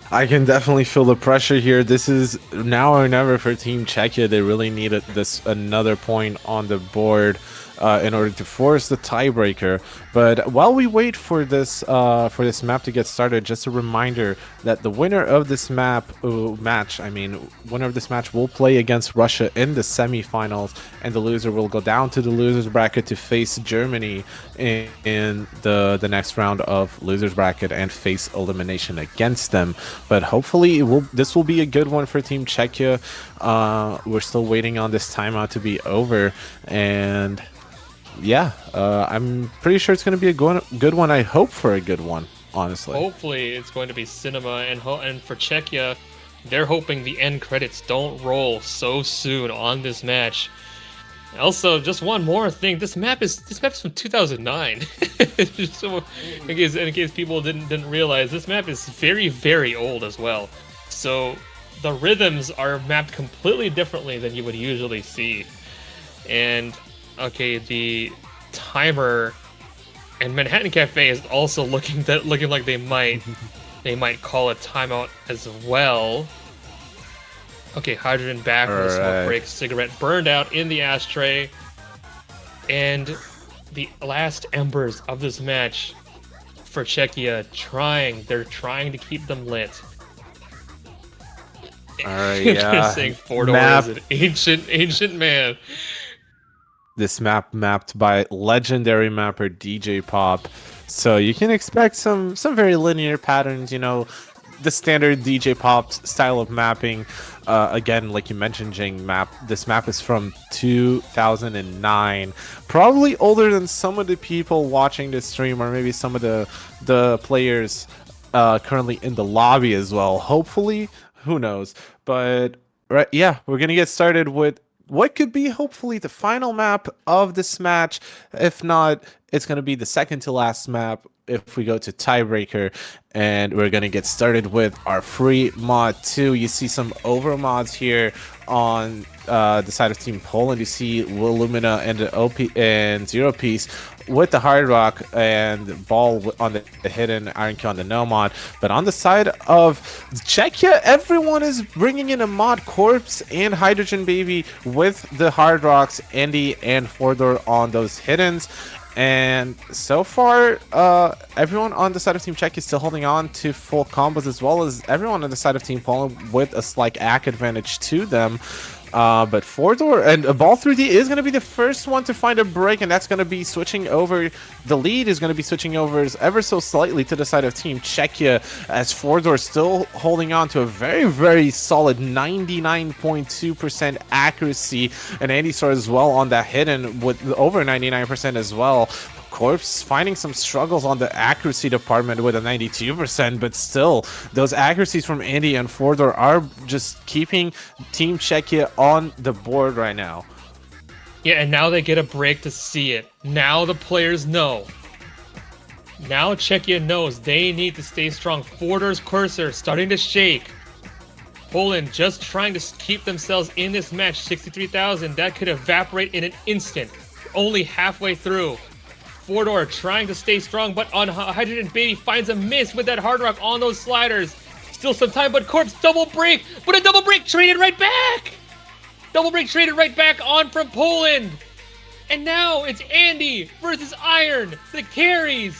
I can definitely feel the pressure here. This is now or never for Team Czechia. They really needed another point on the board in order to force the tiebreaker. But while we wait for this map to get started, just a reminder that the winner of this match will play against Russia in the semifinals, and the loser will go down to the losers bracket to face Germany in the next round of losers bracket and face elimination against them. But hopefully this will be a good one for Team Czechia. We're still waiting on this timeout to be over, and yeah, I'm pretty sure it's going to be a good one. I hope for a good one, honestly. Hopefully it's going to be cinema, and for Czechia, they're hoping the end credits don't roll so soon on this match. Also, just one more thing. This map is from 2009. So, in case people didn't realize, this map is very, very old as well. So the rhythms are mapped completely differently than you would usually see. And okay, the timer and Manhattan Cafe is also looking like they might call a timeout as well. Okay, hydrogen back from the smoke break, cigarette burned out in the ashtray, and the last embers of this match for Czechia they're trying to keep them lit. Alright, They're yeah. saying Fordor is an ancient man. This map mapped by legendary mapper DJ Pop. So you can expect some very linear patterns, you know, the standard DJ Pop style of mapping. Again, like you mentioned, Jing, this map is from 2009. Probably older than some of the people watching this stream, or maybe some of the players currently in the lobby as well. Hopefully, who knows? But right, yeah, we're gonna get started with what could be hopefully the final map of this match. If not, it's going to be the second to last map if we go to tiebreaker, and we're going to get started with our free mod 2. You see some over mods here on the side of Team Poland. You see Will Lumina and the OP and Zero Piece with the Hard Rock and Ball on the hidden, Iron Key on the no mod. But on the side of Czechia, everyone is bringing in a mod Corpse and Hydrogen Baby with the Hard Rocks, Andy and Fordor on those hiddens. And so far, everyone on the side of Team Czech is still holding on to full combos, as well as everyone on the side of Team Poland with a slight AC advantage to them. But Fordor and Ball 3D is going to be the first one to find a break, and that's going to be switching over. The lead is going to be switching over ever so slightly to the side of Team Czechia, as Fordor still holding on to a very, very solid 99.2% accuracy, and Andy Star as well on that hidden with over 99% as well. Corpse finding some struggles on the accuracy department with a 92%, but still, those accuracies from Andy and Fordor are just keeping Team Czechia on the board right now. Yeah, and now they get a break to see it. Now the players know. Now Czechia knows they need to stay strong. Fordor's cursor starting to shake. Poland just trying to keep themselves in this match. 63,000, that could evaporate in an instant. Only halfway through. Fordor trying to stay strong, but on Hydrogen Baby finds a miss with that Hard Rock on those sliders. Still some time, but Corpse double break, but a double break traded right back! Double break traded right back on from Poland! And now it's Andy versus Iron, the carries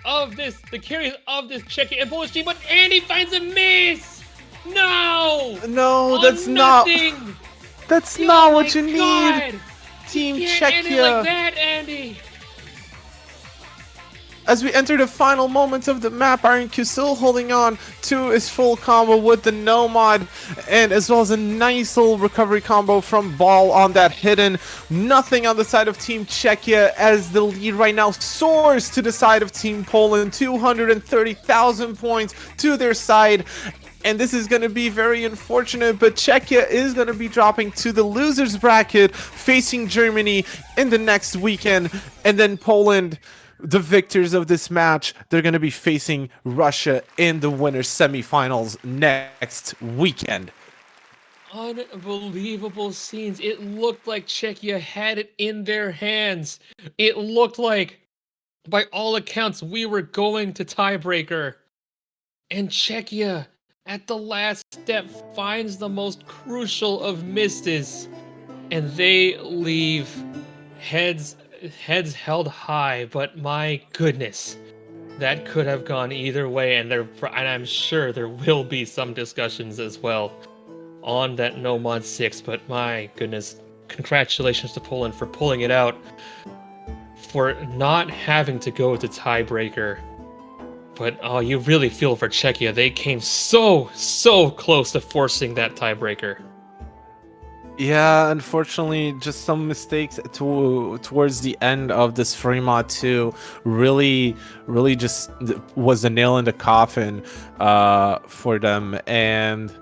of this Czechia and Polish team, but Andy finds a miss! No! No, that's not what you need! Team Czechia! End it like that, Andy! As we enter the final moments of the map, Iron Q still holding on to his full combo with the no mod, and as well as a nice little recovery combo from Ball on that hidden. Nothing on the side of Team Czechia, as the lead right now soars to the side of Team Poland. 230,000 points to their side. And this is going to be very unfortunate, but Czechia is going to be dropping to the losers bracket, facing Germany in the next weekend, and then Poland, the victors of this match, they're going to be facing Russia in the winners semifinals next weekend. Unbelievable scenes. It looked like Czechia had it in their hands. It looked like, by all accounts, we were going to tiebreaker. And Czechia, at the last step, finds the most crucial of misses. And they leave heads held high, but my goodness, that could have gone either way, and I'm sure there will be some discussions as well on that no mod 6. But my goodness, congratulations to Poland for pulling it out, for not having to go to tiebreaker. But oh, you really feel for Czechia. They came so close to forcing that tiebreaker. Yeah, unfortunately, just some mistakes towards the end of this free mod 2 really just was a nail in the coffin for them. And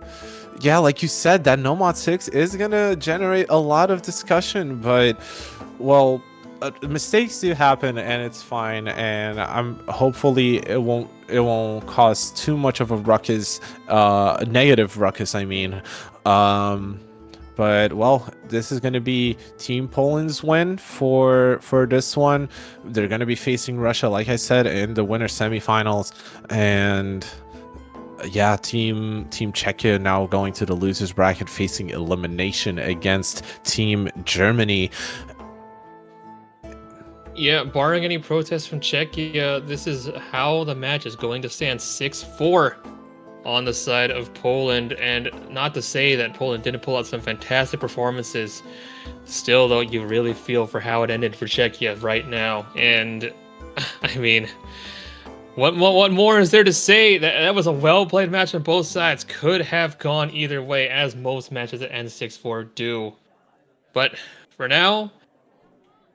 yeah, like you said, that no mod 6 is gonna generate a lot of discussion, but well, mistakes do happen and it's fine, and I'm hopefully it won't cause too much of a ruckus, negative ruckus, I mean. um but well, this is going to be Team Poland's win for this one. They're going to be facing Russia, like I said, in the winter semifinals. And yeah, Team Czechia now going to the losers bracket, facing elimination against Team Germany. Yeah, barring any protests from Czechia, this is how the match is going to stand 6-4 on the side of Poland. And not to say that Poland didn't pull out some fantastic performances, still, though, you really feel for how it ended for Czechia right now. And I mean, what more is there to say? That was a well-played match on both sides. Could have gone either way, as most matches that end 6-4 do. But for now,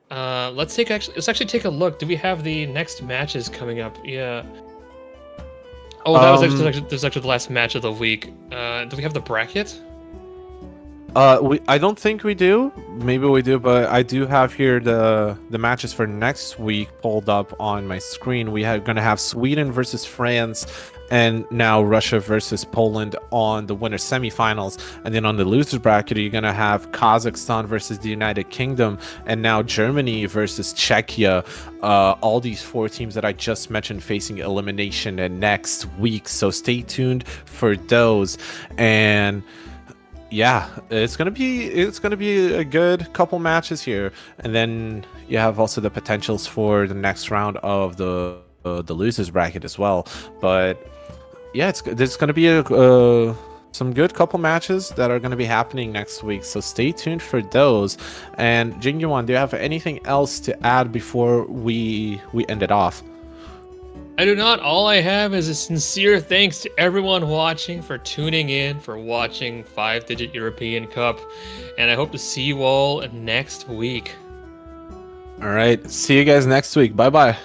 let's actually take a look. Do we have the next matches coming up? Yeah. Oh, this is actually the last match of the week. Do we have the bracket? I don't think we do. Maybe we do, but I do have here the matches for next week pulled up on my screen. We are gonna have Sweden versus France, and now Russia versus Poland on the winner semifinals. And then on the losers bracket, you're gonna have Kazakhstan versus the United Kingdom, and now Germany versus Czechia. All these four teams that I just mentioned facing elimination next week. So stay tuned for those. And yeah, it's gonna be a good couple matches here, and then you have also the potentials for the next round of the losers bracket as well. But yeah, there's gonna be some good couple matches that are gonna be happening next week, so stay tuned for those. And Jingyuan, do you have anything else to add before we end it off? I do not. All I have is a sincere thanks to everyone watching for tuning in, for watching 5-Digit European Cup, and I hope to see you all next week. All right, see you guys next week. Bye bye.